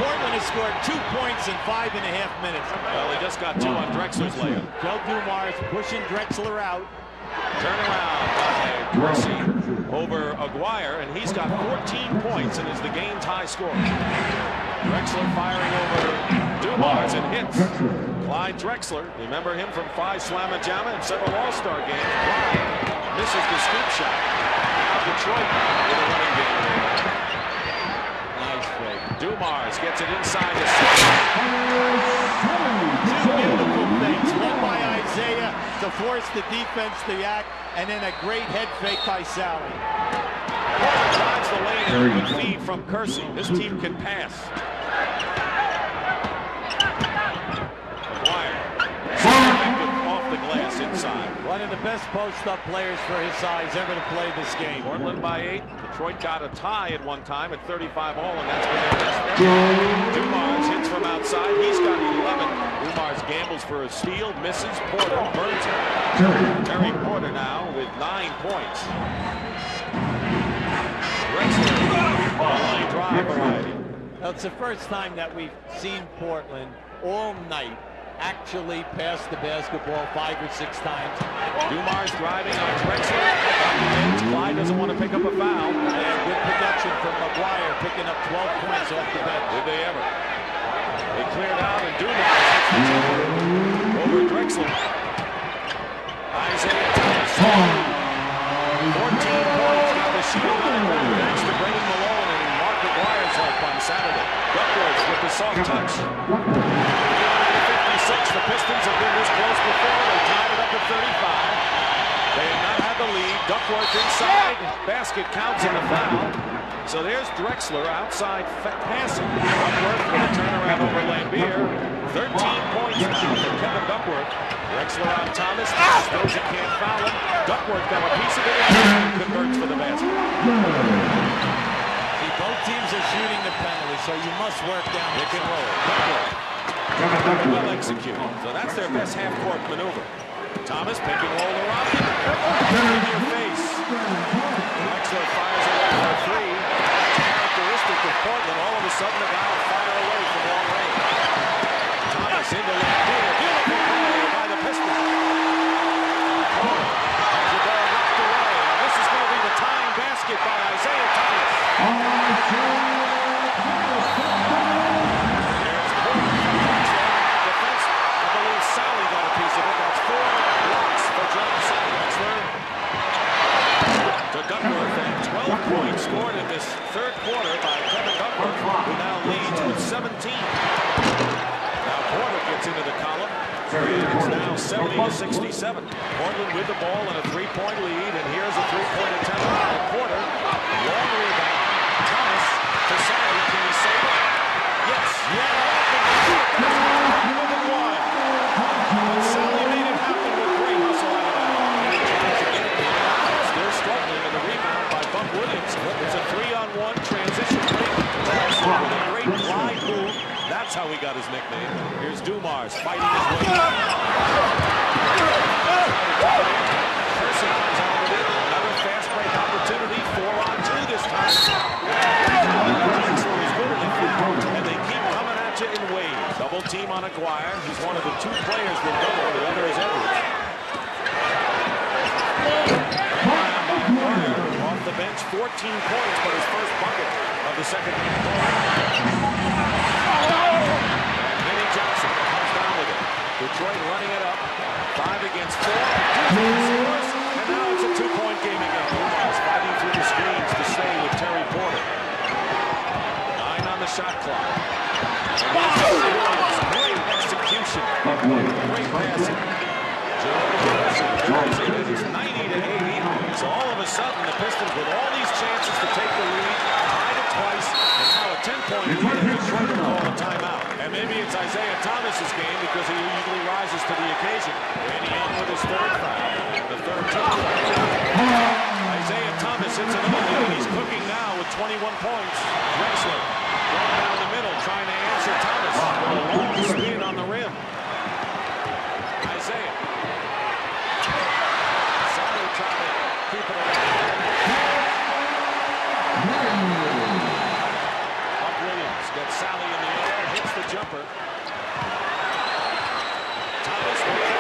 Portland has scored 2 points in 5.5 minutes. Well, they just got 2 on Drexler's layup. Joe Dumars pushing Drexler out. Turnaround by Kersey over Aguirre, and he's got 14 points and is the game's high scorer. Drexler firing over Dumars and hits. Clyde Drexler, remember him from Phi Slamma Jamma and several All-Star games. Clyde misses the scoop shot. Now Detroit with a running game. Nice fake. Dumars gets it inside the 6. Two beautiful things. One by Isaiah to force the defense to act, and then a great head fake by Sally. Drives the lane and a good feed from Kersey. This team can pass. Off the glass inside. One of the best post-up players for his size ever to play this game. Portland by 8. Detroit got a tie at one time at 35 all, and that's been their best record. Dumars hits from outside. He's got 11. Dumars gambles for a steal, misses. Porter burns it. Terry Porter now with 9 points. Line drive variety. Well, it's the first time that we've seen Portland all night actually pass the basketball 5 or 6 times. Dumars driving on Drexler. Clyde doesn't want to pick up a foul. And good production from McGuire, picking up 12 points off the bench. Did they ever? They cleared out, and Dumars hits the jumper over Drexler. Isaiah Thomas. 14 points, got the shooting on the ground thanks to Brendan Malone and Mark McGuire's help on Saturday. Duckworth with the soft touch. 56, the Pistons have been this close before. They tied it up at 35. They have not had the lead. Duckworth inside. Basket counts in the foul. So there's Drexler outside passing. Duckworth with a turnaround over Lambier. 13 points now for Kevin Duckworth. Drexler on Thomas. Stoja can't foul him. Duckworth got a piece of it and converts for the basket. See, both teams are shooting the penalty, so you must work down Pick and roll. Duckworth. Well executed. So that's their best half-court maneuver. Thomas pick and roll the rocket. In your face. Drexler fires away for a 3. Characteristic of Portland. All of a sudden, the guy will fire away from long range. Thomas into Lambier. Beautiful play by the Pistons. Has the ball knocked away. This is going to be the tying basket by Isaiah Thomas. There's defense. I believe Sally got a piece of it. That's 4 blocks for Johnson. Drexler to Duckworth, and 12 points scored in this third quarter by Kevin Duckworth, who now leads with 17. Now Porter gets into the column, and it's now 70-67. Portland with the ball and a 3-point lead, and here's a 3-point attempt by Porter. Long rebound. Thomas to Sally. Can he save it? Yes. Yeah. Sally made it happen with great hustle out of that. Still struggling, and the rebound by Buck Williams. It's a 3-on-1 transition break. Drexler with a great glide move. That's how he got his nickname. Here's Dumars fighting his way. Person comes out with it. Another fast break opportunity. 4-on-2 this time. Drexler is good in the field, and they keep coming at you in waves. Double team on Aguirre. He's one of the 2 players with double. The other is Edwards. Off the bench, 14 points, but his first bucket of the second quarter. Vinnie Johnson comes down with it. Detroit running it up. 5 against 4. Scores, and now it's a 2-point game again. Dumars fighting through the screens to stay with Terry Porter. 9 on the shot clock. Great execution. Great passing. It's 90-80. So all of a sudden, the Pistons, with all these chances to take the lead, tied it twice, and now a 10-point lead, and Detroit will call a timeout. And maybe it's Isaiah Thomas's game because he usually rises to the occasion. Randy Young with his 3rd foul, the 3rd team. Isaiah Thomas hits another lead. He's cooking now with 21 points. Drexler going down the middle, trying to answer Thomas with a long spin on the rim. Isaiah. Sally trying to keep it alive. Buck Williams gets Sally in the air, hits the jumper. Thomas with it.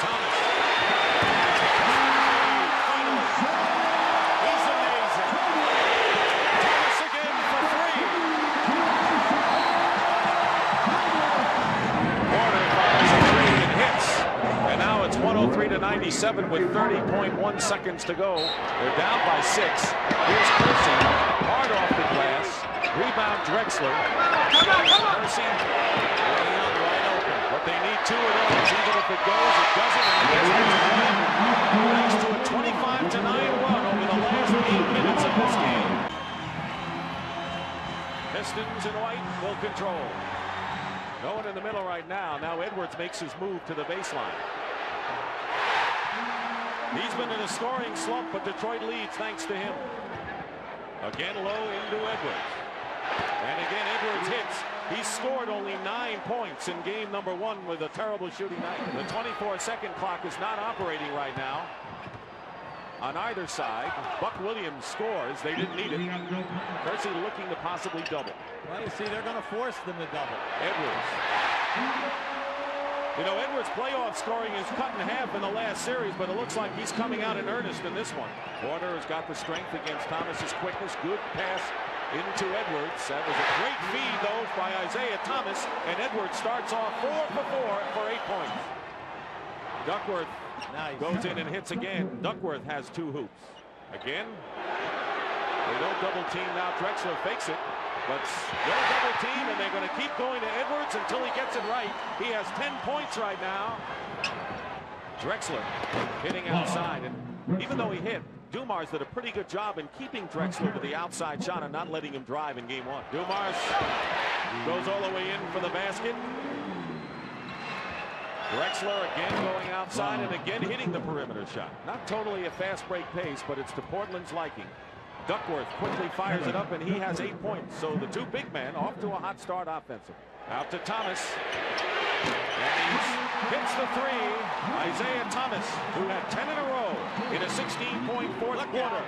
Thomas. Finally. He's amazing. Thomas again for 3. Porter fires a 3 and hits. And now it's 103-97 with 30.1 seconds to go. They're down by 6. Here's Percy, hard off the glass. Rebound Drexler. Percy laying on right open. But they need 2 of those. Even if it goes, it doesn't. Thanks to a 25-9 run over the last 8 minutes of this game. Pistons in white will control. No one in the middle right now. Now Edwards makes his move to the baseline. He's been in a scoring slump, but Detroit leads thanks to him. Again low into Edwards. And again Edwards hits. He scored only 9 points in game number 1 with a terrible shooting night. The 24-second clock is not operating right now on either side. Buck Williams scores. They didn't need it. Kersey looking to possibly double. Well, you see, they're going to force them to double. Edwards. You know, Edwards' playoff scoring is cut in half in the last series, but it looks like he's coming out in earnest in this one. Porter has got the strength against Thomas's quickness. Good pass into Edwards. That was a great feed, though, by Isaiah Thomas, and Edwards starts off 4 for 4 for 8 points. Duckworth goes in and hits again. Duckworth has 2 hoops. Again, they don't double team now. Drexler fakes it, but they'll double team, and they're going to keep going to Edwards until he gets it right. He has 10 points right now. Drexler hitting outside, and even though he hit, Dumars did a pretty good job in keeping Drexler to the outside shot and not letting him drive in game 1. Dumars goes all the way in for the basket. Drexler again going outside and again hitting the perimeter shot. Not totally a fast break pace, but it's to Portland's liking. Duckworth quickly fires it up, and he has 8 points. So the 2 big men off to a hot start offensively. Out to Thomas. And he hits the 3. Isaiah Thomas, who had 10 in a row in a 16-point fourth quarter.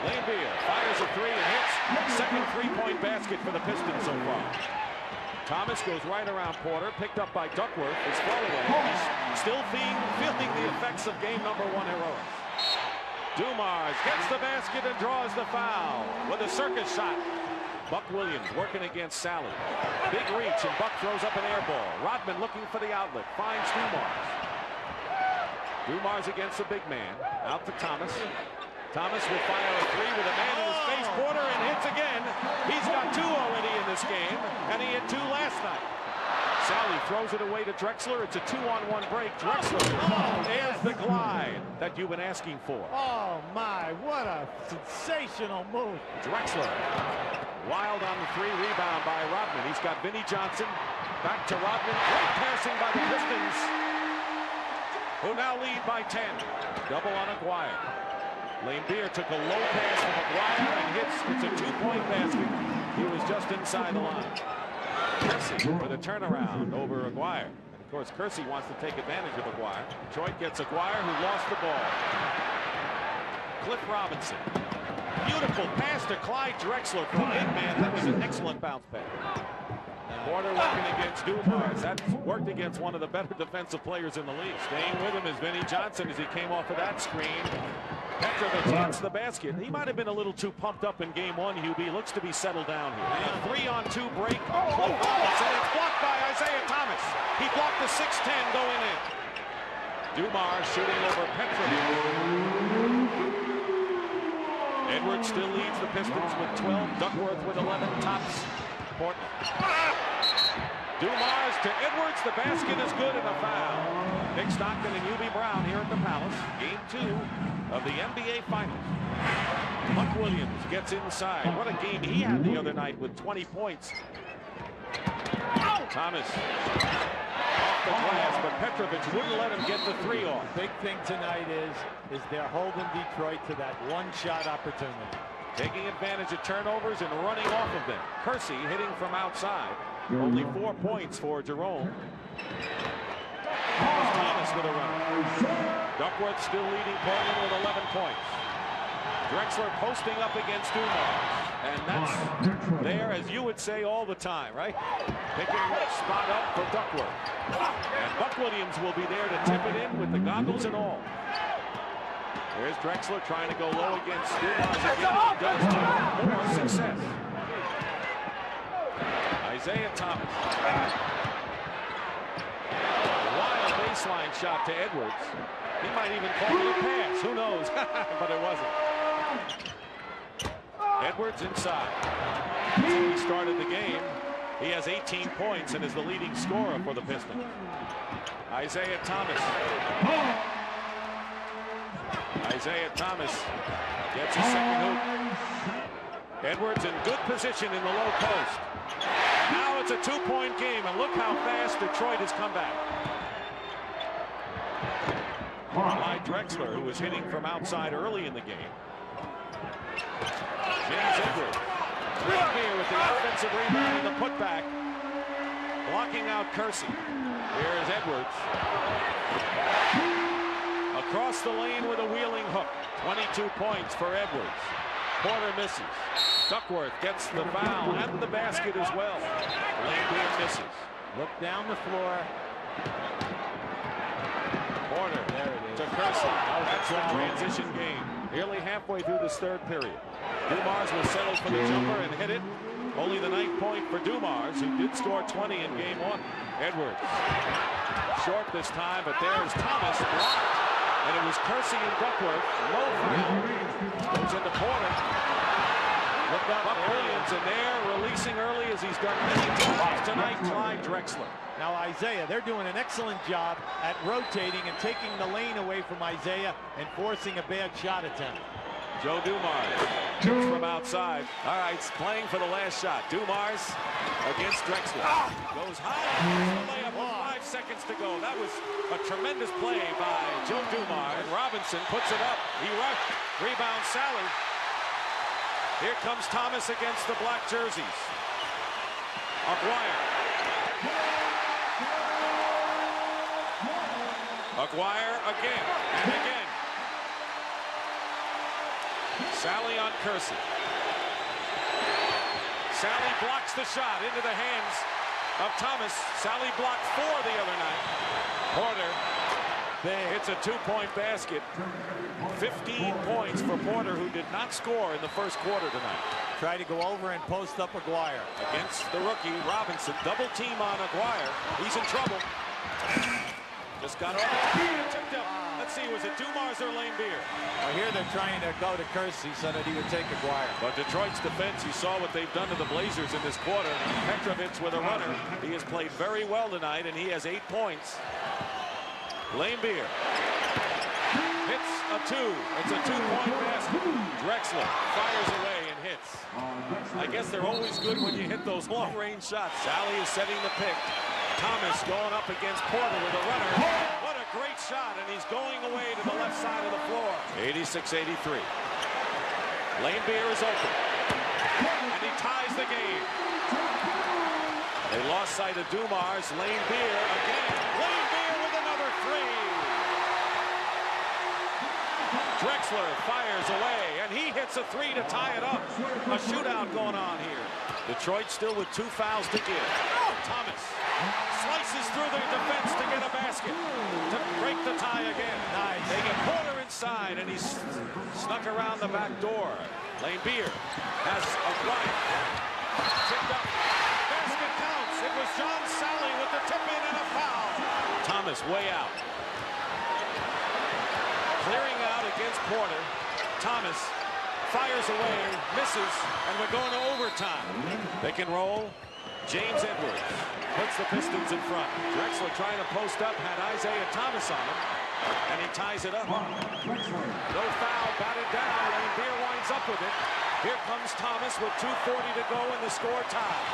Laimbeer fires a 3 and hits. Second 3-point basket for the Pistons so far. Thomas goes right around Porter, picked up by Duckworth. His fall away. He's still feeling the effects of game number 1 heroics. Dumars gets the basket and draws the foul with a circus shot. Buck Williams working against Sally. Big reach, and Buck throws up an air ball. Rodman looking for the outlet, finds Dumars. Dumars against the big man. Out to Thomas. Thomas will fire a 3 with a man in his face. Porter and hits again. He's got 2 already in this game, and he hit 2 last night. Sally throws it away to Drexler. It's a 2-on-1 break. Drexler airs the glide that you've been asking for. Oh my, what a sensational move. Drexler wild on the 3, rebound by Rodman. He's got Vinnie Johnson. Back to Rodman. Great passing by the Pistons, who now lead by 10. Double on Aguirre. Laimbeer took a low pass from Aguirre and hits. It's a 2-point basket. He was just inside the line. Kersey with a turnaround over Aguirre. And of course, Kersey wants to take advantage of Aguirre. Detroit gets Aguirre, who lost the ball. Cliff Robinson. Beautiful pass to Clyde Drexler from big man. That was an excellent bounce pass. Porter working against Dumars. That worked against one of the better defensive players in the league. Staying with him is Vinnie Johnson as he came off of that screen. Petrovic gets the basket. He might have been a little too pumped up in game 1, Hubie. Looks to be settled down here. A 3-on-2 break. And it's blocked by Isaiah Thomas. He blocked the 6'10 going in. Dumars shooting over Petrovic. Edwards still leads the Pistons with 12. Duckworth with 11. Tops Portland. Dumars to Edwards. The basket is good and a foul. Nick Stockton and Hubie Brown here at the Palace. Game 2 of the NBA Finals. Buck Williams gets inside. What a game he had the other night with 20 points. Thomas off the glass, but Petrovic wouldn't let him get the 3 off. Big thing tonight is they're holding Detroit to that 1-shot opportunity. Taking advantage of turnovers and running off of them. Kersey hitting from outside. Only 4 points for Jerome. Thomas with a run. Duckworth still leading Portland with 11 points. Drexler posting up against Dumars. And that's there, as you would say, all the time, right? Picking a spot up for Duckworth. And Buck Williams will be there to tip it in with the goggles and all. There's Drexler trying to go low against Dumars again. He does to more success. Isaiah Thomas. Wild baseline shot to Edwards. He might even call it a pass. Who knows? But it wasn't. Edwards inside. Since he started the game, he has 18 points and is the leading scorer for the Pistons. Isaiah Thomas. Isaiah Thomas gets his second hoop. Edwards in good position in the low post. Now it's a 2-point game, and look how fast Detroit has come back. Clyde Drexler, who was hitting from outside early in the game. James Edwards. Laimbeer with the offensive rebound and the putback. Blocking out Kersey. Here is Edwards. Across the lane with a wheeling hook. 22 points for Edwards. Porter misses. Duckworth gets the foul and the basket as well. Laimbeer misses. Look down the floor. Porter to Kersey. That's the transition game. Nearly halfway through this third period. Dumars will settle for the jumper and hit it. Only the 9th point for Dumars, who did score 20 in game 1. Edwards. Short this time, but there's Thomas blocked. And it was Kersey and Duckworth. Low foul. Goes into Porter. Look up Williams, and there, releasing early as he's done many times tonight, Clyde Drexler. Now Isaiah, they're doing an excellent job at rotating and taking the lane away from Isaiah and forcing a bad shot attempt. Joe Dumars from outside. All right, playing for the last shot. Dumars against Drexler. Goes high. Layup with 5 seconds to go. That was a tremendous play by Joe Dumars. And Robinson puts it up. He rushed. Rebound Sally. Here comes Thomas against the black jerseys. Aguirre. Aguirre again and again. Sally on Kersey. Sally blocks the shot into the hands of Thomas. Sally blocked 4 the other night. Porter hits a 2-point basket. 15 points for Porter, who did not score in the first quarter tonight. Try to go over and post up Aguirre. Against the rookie, Robinson. Double team on Aguirre. He's in trouble. Just got off. Tipped up. Let's see, was it Dumars or Laimbeer? Well, here they're trying to go to Kersey so that he would take Aguirre. But Detroit's defense, you saw what they've done to the Blazers in this quarter. Petrovic with a runner. He has played very well tonight, and he has 8 points. Laimbeer hits a 2. It's a 2-point basket. Drexler fires away and hits. I guess they're always good when you hit those long-range shots. Sally is setting the pick. Thomas going up against Porter with a runner. What a great shot, and he's going away to the left side of the floor. 86-83. Laimbeer is open, and he ties the game. They lost sight of Dumars. Laimbeer again. Laimbeer with another 3. Drexler fires away, and he hits a 3 to tie it up. A shootout going on here. Detroit still with 2 fouls to give. Thomas slices through their defense to get a basket to break the tie again. Nice. They get Porter inside, and he's snuck around the back door. Laimbeer has a right. Tipped up. Basket counts. It was John Sally with the tip-in and a foul. Thomas way out. Clearing out against Porter. Thomas fires away, misses, and we're going to overtime. They can roll. James Edwards puts the Pistons in front. Drexler trying to post up, had Isaiah Thomas on him, and he ties it up. No foul, batted down. Laimbeer winds up with it. Here comes Thomas with 2:40 to go in the score tie.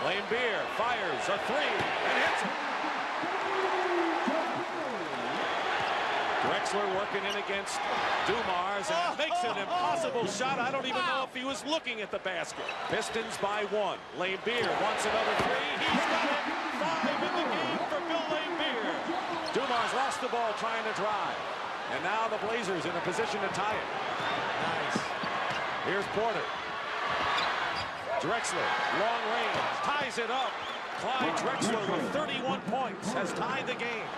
Laimbeer fires a 3 and hits it. Drexler working in against Dumars and makes an impossible shot. I don't even know if he was looking at the basket. Pistons by 1. Laimbeer wants another 3. He's got it. 5 in the game for Bill Laimbeer. Dumars lost the ball trying to drive. And now the Blazers in a position to tie it. Nice. Here's Porter. Drexler, long range, ties it up. Clyde Drexler with 31 points has tied the game.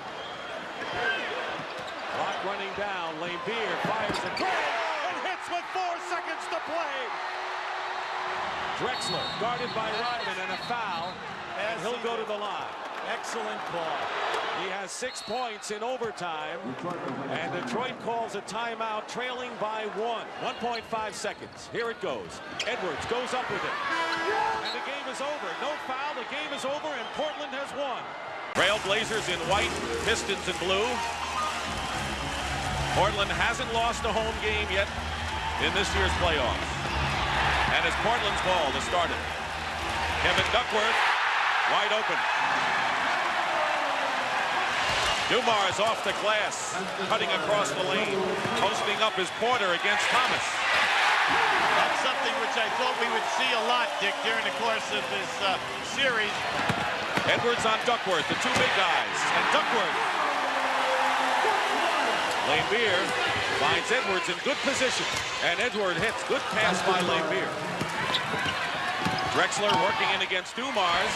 Clock running down. Laimbeer fires a 3 and hits with 4 seconds to play. Drexler guarded by Rodman and a foul, and he'll go to the line. Excellent call. He has 6 points in overtime, and Detroit calls a timeout, trailing by 1. 1.5 seconds. Here it goes. Edwards goes up with it, and the game is over. No foul. The game is over, and Portland has won. Trailblazers in white, Pistons in blue. Portland hasn't lost a home game yet in this year's playoffs. And it's Portland's ball to start it. Kevin Duckworth, wide open. Dumars off the glass, cutting across the lane, posting up his Porter against Thomas. That's something which I thought we would see a lot, Dick, during the course of this series. Edwards on Duckworth, the two big guys, and Duckworth. Laimbeer finds Edwards in good position, and Edwards hits. Good pass by Laimbeer. Drexler working in against Dumars,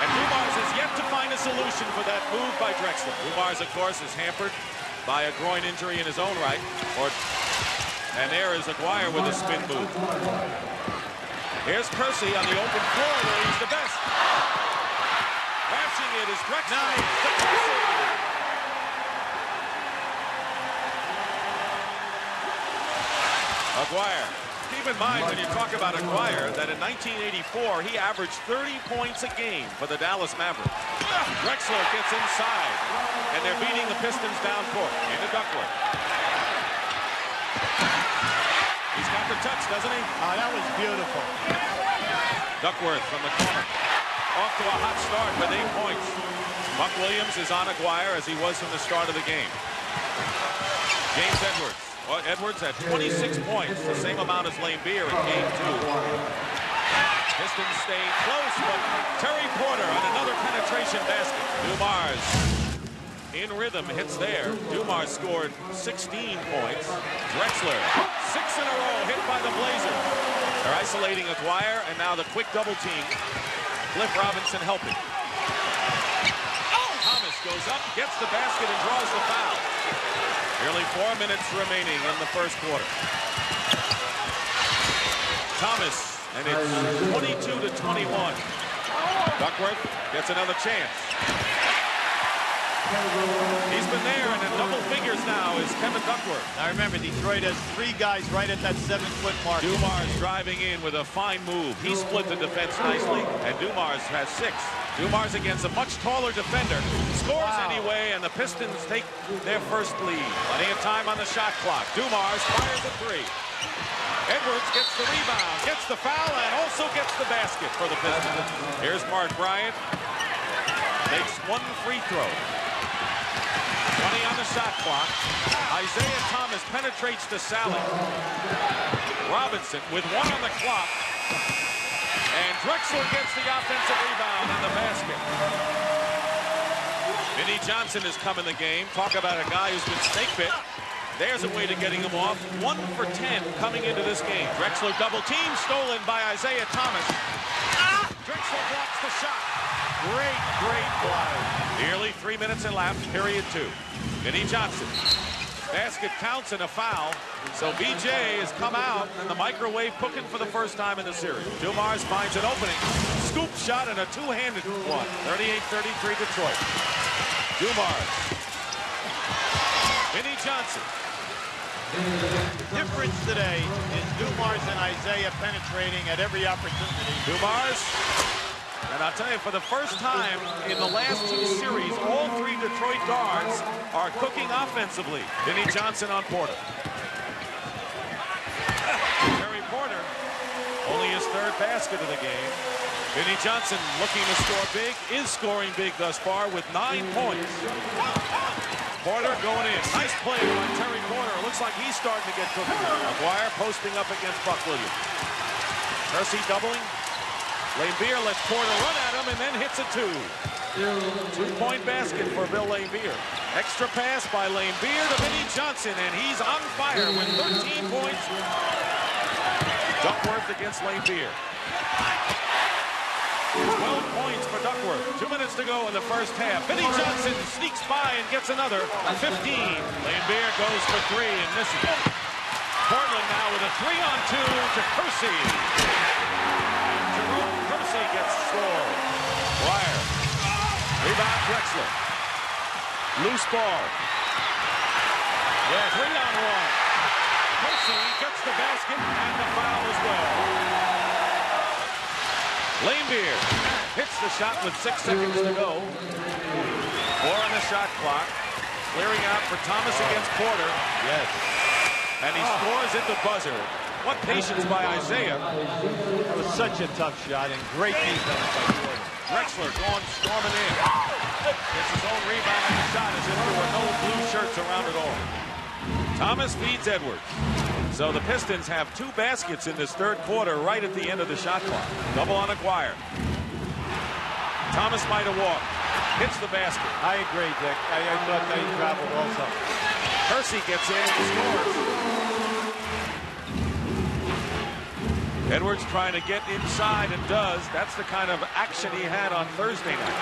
and Dumars has yet to find a solution for that move by Drexler. Dumars, of course, is hampered by a groin injury in his own right. And there is Aguirre with a spin move. Here's Kersey on the open floor where he's the best. Crashing it is Drexler. Nice. To Kersey. Aguirre. Keep in mind when you talk about Aguirre that in 1984 he averaged 30 points a game for the Dallas Mavericks. Drexler gets inside, and they're beating the Pistons down court. Into Duckworth. He's got the touch, doesn't he? Oh, that was beautiful. Duckworth from the corner. Off to a hot start with 8 points. Buck Williams is on Aguirre as he was from the start of the game. James Edwards. Well, Edwards had 26 points, the same amount as Laimbeer in game 2. Pistons staying close, but Terry Porter on another penetration basket. Dumars in rhythm, hits there. Dumars scored 16 points. Drexler, 6 in a row, hit by the Blazers. They're isolating Aguirre, and now the quick double team. Cliff Robinson helping. Thomas goes up, gets the basket, and draws the foul. Nearly 4 minutes remaining in the first quarter. Thomas, and it's 22-21. Duckworth gets another chance. He's been there, and in double figures now is Kevin Duckworth. Now remember, Detroit has 3 guys right at that 7-foot mark. Dumars driving in with a fine move. He split the defense nicely, and Dumars has 6. Dumars against a much taller defender. Scores anyway, and the Pistons take their first lead. Plenty of time on the shot clock. Dumars fires a 3. Edwards gets the rebound, gets the foul, and also gets the basket for the Pistons. Here's Mark Bryant. Makes 1 free throw. 20 on the shot clock. Isaiah Thomas penetrates to Sally. Robinson with 1 on the clock. And Drexler gets the offensive rebound and the basket. Vinnie Johnson has come in the game. Talk about a guy who's been snake bit. There's a way to getting him off. 1 for 10 coming into this game. Drexler double team stolen by Isaiah Thomas. Drexler blocks the shot. Great play. Nearly 3 minutes elapsed, period 2. Vinnie Johnson. Basket counts and a foul. So BJ has come out and the microwave cooking for the first time in the series. Dumars finds an opening. Scoop shot and a two-handed one. 38-33 Detroit. Dumars. Vinnie Johnson. The difference today is Dumars and Isaiah penetrating at every opportunity. Dumars. And I'll tell you, for the first time in the last 2 series, all 3 Detroit guards are cooking offensively. Vinnie Johnson on Porter. Terry Porter, only his 3rd basket of the game. Vinnie Johnson looking to score big, is scoring big thus far with 9 points. Porter going in. Nice play by Terry Porter. Looks like he's starting to get cooking. Aguirre posting up against Buck Williams. Kersey doubling. Laimbeer lets Porter run at him and then hits a 2. 2-point basket for Bill Laimbeer. Extra pass by Laimbeer to Vinnie Johnson, and he's on fire with 13 points. Duckworth against Laimbeer. 12 points for Duckworth. 2 minutes to go in the first half. Vinnie Johnson sneaks by and gets another 15. Laimbeer goes for 3 and misses. Portland now with a 3-on-2 to Kersey. Kersey gets scored. Wire. Rebound Drexler. Loose ball. Yeah, 3-on-1. Kersey gets the basket and the foul as well. Laimbeer hits the shot with 6 seconds to go. 4 on the shot clock. Clearing out for Thomas against Porter. Yes. And he scores at the buzzer. What patience by Isaiah. That was such a tough shot and great defense by Jordan. Drexler going storming in. Gets his own rebound and the shot as if there were no blue shirts around at all. Thomas feeds Edwards. So the Pistons have 2 baskets in this third quarter right at the end of the shot clock. Double on Aguirre. Thomas might have walked. Hits the basket. I agree, Dick. I thought they traveled also. Kersey gets in and scores. Edwards trying to get inside and does. That's the kind of action he had on Thursday night.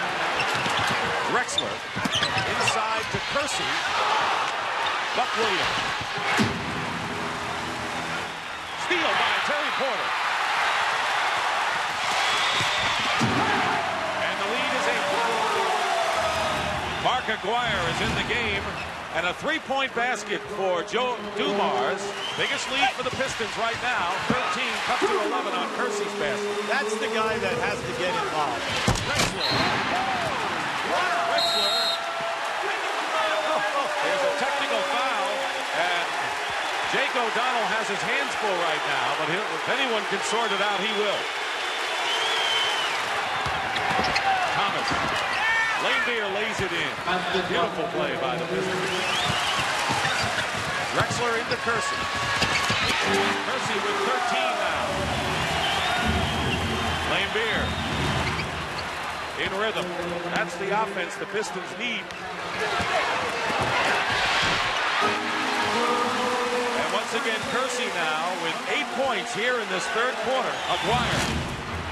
Drexler inside to Kersey. Buck Williams. Steal by Terry Porter. And the lead is 8. Mark Aguirre is in the game. And a 3-point basket for Joe Dumars. Biggest lead for the Pistons right now. 13 cut to 11 on Kersey's basket. That's the guy that has to get involved. Drexler. There's a technical foul. And Jake O'Donnell has his hands full right now. But if anyone can sort it out, he will. Thomas. Laimbeer lays it in. Beautiful play by the Pistons. Drexler into Kersey. Kersey with 13 now. Laimbeer in rhythm. That's the offense the Pistons need. And once again, Kersey now with 8 points here in this third quarter. Aguirre.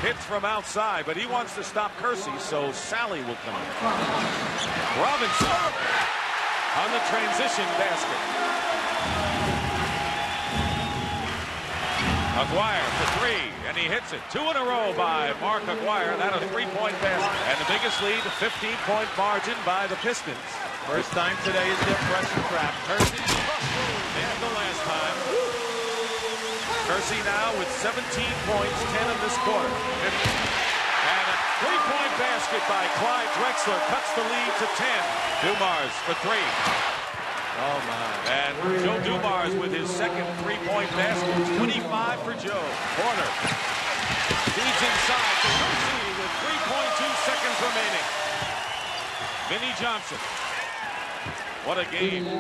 Hits from outside, but he wants to stop Kersey, so Sally will come in. Robinson on the transition basket. Aguirre for 3, and he hits it. 2 in a row by Mark Aguirre. That a 3-point basket. And the biggest lead, a 15-point margin by the Pistons. First time today is their pressure trap. Kersey missed the last time. Kersey now with 17 points, 10 in this quarter. And a 3-point basket by Clyde Drexler cuts the lead to 10. Dumars for 3. Oh, my. And Joe Dumars with his second 3-point basket. 25 for Joe. Porter feeds inside to Kersey with 3.2 seconds remaining. Vinnie Johnson. What a game.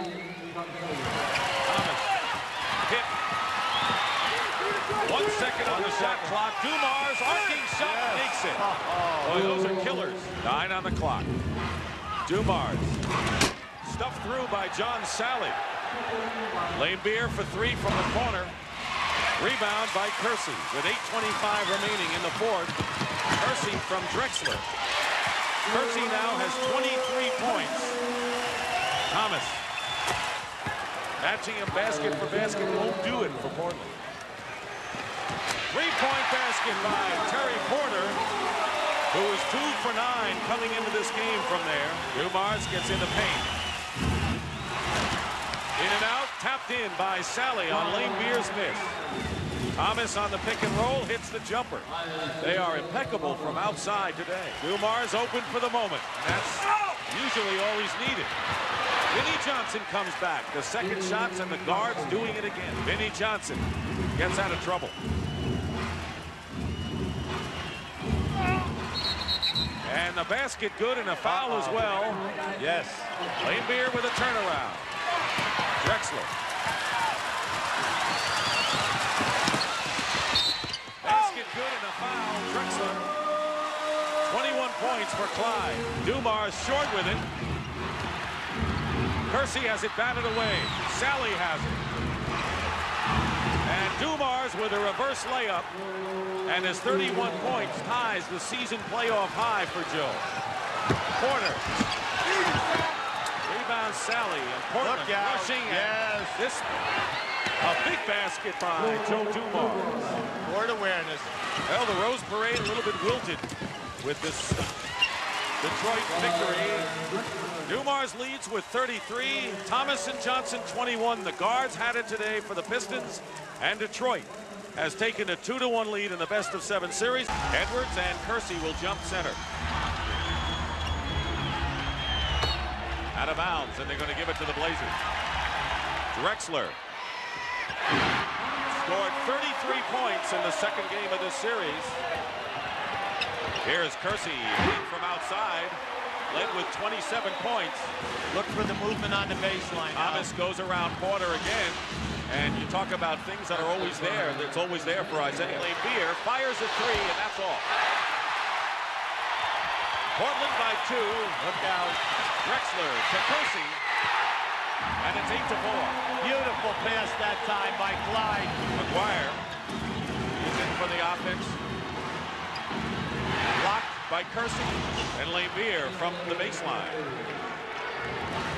Thomas. Hit. 1 second on the shot clock. Dumars, arcing shot, makes it. Boy, those are killers. 9 on the clock. Dumars. Stuffed through by John Sally. Laimbeer for 3 from the corner. Rebound by Kersey with 8:25 remaining in the fourth. Kersey from Drexler. Kersey now has 23 points. Thomas. Matching him basket for basket won't do it for Portland. 3-point basket by Terry Porter, who is 2 for 9 coming into this game from there. Dumars gets in the paint. In and out, tapped in by Sally on Laimbeer's miss. Thomas on the pick and roll, hits the jumper. They are impeccable from outside today. Dumars open for the moment. That's usually all he's needed. Vinnie Johnson comes back. The second shots and the guards doing it again. Vinnie Johnson gets out of trouble. And the basket good and a foul as well. Yes. Laimbeer with a turnaround. Drexler. Basket good and a foul. Drexler. 21 points for Clyde. Dumars short with it. Kersey has it batted away. Sally has it. And Dumars with a reverse layup. And his 31 points ties the season playoff high for Joe. Porter. Rebound Sally. And Portland rushing. Yes. This a big basket by Joe Dumars. Court awareness. Well, the Rose Parade a little bit wilted with this Detroit victory. Dumars leads with 33. Thomas and Johnson 21. The guards had it today for the Pistons. And Detroit has taken a 2-1 lead in the best-of-7 series. Edwards and Kersey will jump center. Out of bounds, and they're going to give it to the Blazers. Drexler. scored 33 points in the second game of this series. Here's Kersey from outside, led with 27 points. Look for the movement on the baseline. Thomas goes around Porter again. And you talk about things that are always there. It's always there for Isaiah. Beer fires a three, and that's all. Portland by 2. Look out. Drexler to Kersey. And it's 8-4. Beautiful pass that time by Clyde. McGuire is in for the offense. Blocked by Kersey. And Beer from the baseline.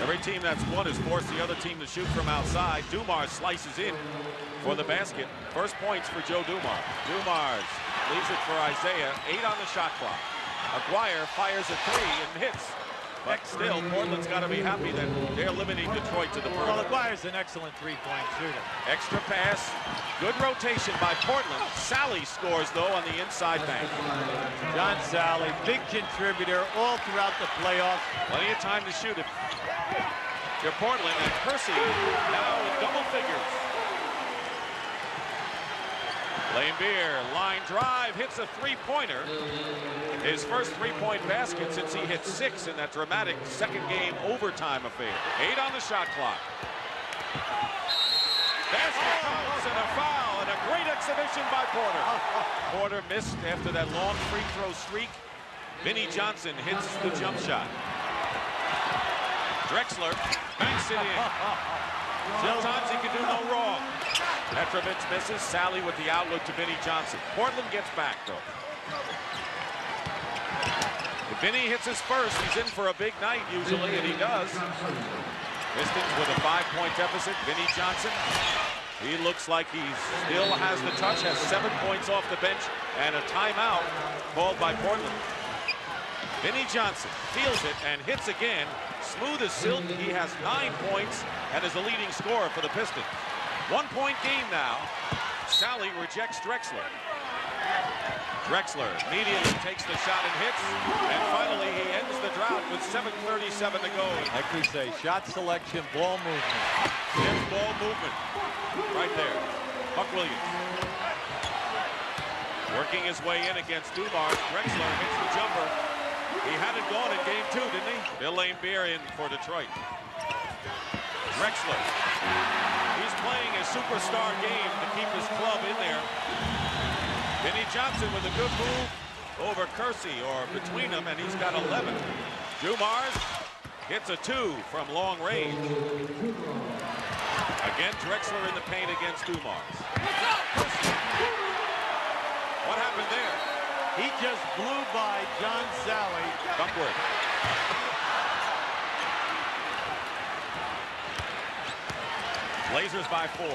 Every team that's won has forced the other team to shoot from outside. Dumars slices in for the basket. First points for Joe Dumars. Dumars leaves it for Isaiah. 8 on the shot clock. McGuire fires a 3 and hits. But still, Portland's got to be happy that they're limiting Detroit to the perimeter. Well, McGuire's an excellent three-point shooter. Extra pass. Good rotation by Portland. Sally scores, though, on the inside bank. John Sally, big contributor all throughout the playoffs. Plenty of time to shoot it. To Portland, and Kersey now in double figures. Beer, line drive, hits a three-pointer. His first three-point basket since he hit 6 in that dramatic second game overtime affair. 8 on the shot clock. Basket counts and a foul and a great exhibition by Porter. Porter missed after that long free throw streak. Vinnie Johnson hits the jump shot. Drexler banks it in. Sometimes he can do no wrong. Petrovic misses. Sally with the outlet to Vinnie Johnson. Portland gets back, though. If Vinnie hits his first, he's in for a big night usually, and he does. Pistons with a 5-point deficit. Vinnie Johnson, he looks like he still has the touch, has 7 points off the bench, and a timeout called by Portland. Vinnie Johnson feels it and hits again. Smooth as silk. He has 9 points and is the leading scorer for the Pistons. 1-point game now. Sally rejects Drexler. Drexler immediately takes the shot and hits. And finally, he ends the drought with 7:37 to go. Like we say, shot selection, ball movement. There's ball movement. Right there. Buck Williams. Working his way in against Dumars. Drexler hits the jumper. He had it gone in game 2, didn't he? Bill Beer in for Detroit. Drexler. He's playing a superstar game to keep his club in there. Vinnie Johnson with a good move over Kersey, or between them, and he's got 11. Dumars hits a 2 from long range. Again, Drexler in the paint against Dumars. What happened there? He just blew by John Sally. Duckworth. Blazers by 4.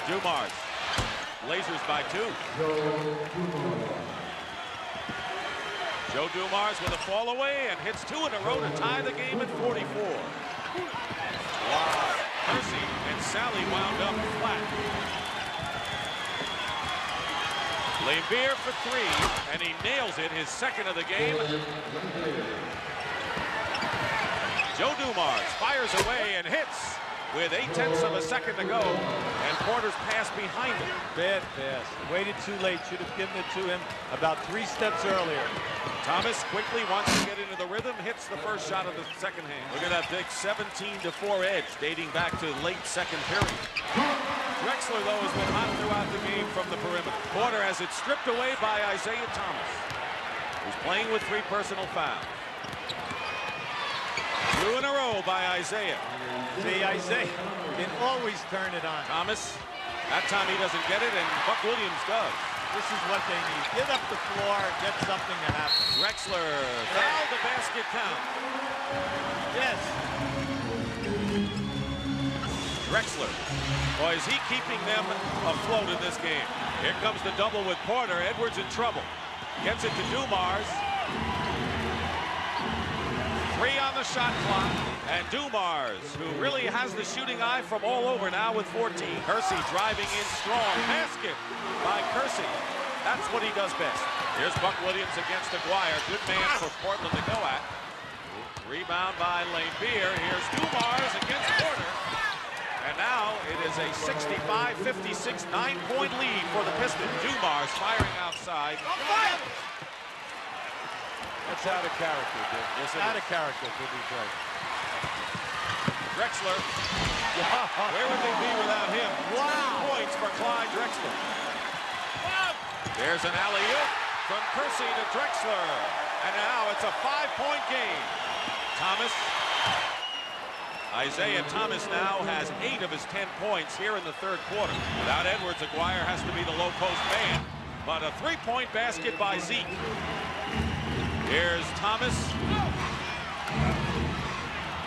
Dumars. Blazers by 2. Joe Dumars with a fall away and hits 2 in a row to tie the game at 44. Wow. Kersey and Sally wound up flat. Beer for 3, and he nails it, his second of the game. Joe Dumars fires away and hits with 0.8 of a second to go, and Porter's pass behind him. Bad pass. Waited too late. Should have given it to him about 3 steps earlier. Thomas quickly wants to get into the rhythm, hits the first shot of the second half. Look at that big 17-4 edge dating back to late second period. Drexler, though, has been hot throughout the game from the perimeter. Porter has it stripped away by Isaiah Thomas, who's playing with 3 personal fouls. 2 in a row by Isaiah. See, Isaiah can always turn it on. Thomas, that time he doesn't get it, and Buck Williams does. This is what they need. Get up the floor, get something to happen. Drexler, foul, the basket count. Yes. Drexler, boy, is he keeping them afloat in this game. Here comes the double with Porter. Edwards in trouble. Gets it to Dumars. 3 on the shot clock. And Dumars, who really has the shooting eye from all over now with 14. Kersey driving in strong. Basket by Kersey. That's what he does best. Here's Buck Williams against Aguirre. Good man for Portland to go at. Rebound by Beer. Here's Dumars against Porter. And now it is is a 65-56 9-point lead for the Pistons. Dumars firing outside. That's out of character, dude. Yes, Out of character for Detroit. Drexler. Where would they be without him? Wow. 2 points for Clyde Drexler. There's an alley-oop from Kersey to Drexler. And now it's a 5-point game. Thomas. Isaiah Thomas now has 8 of his 10 points here in the third quarter. Without Edwards, Aguirre has to be the low-post man. But a 3-point basket by Zeke. Here's Thomas.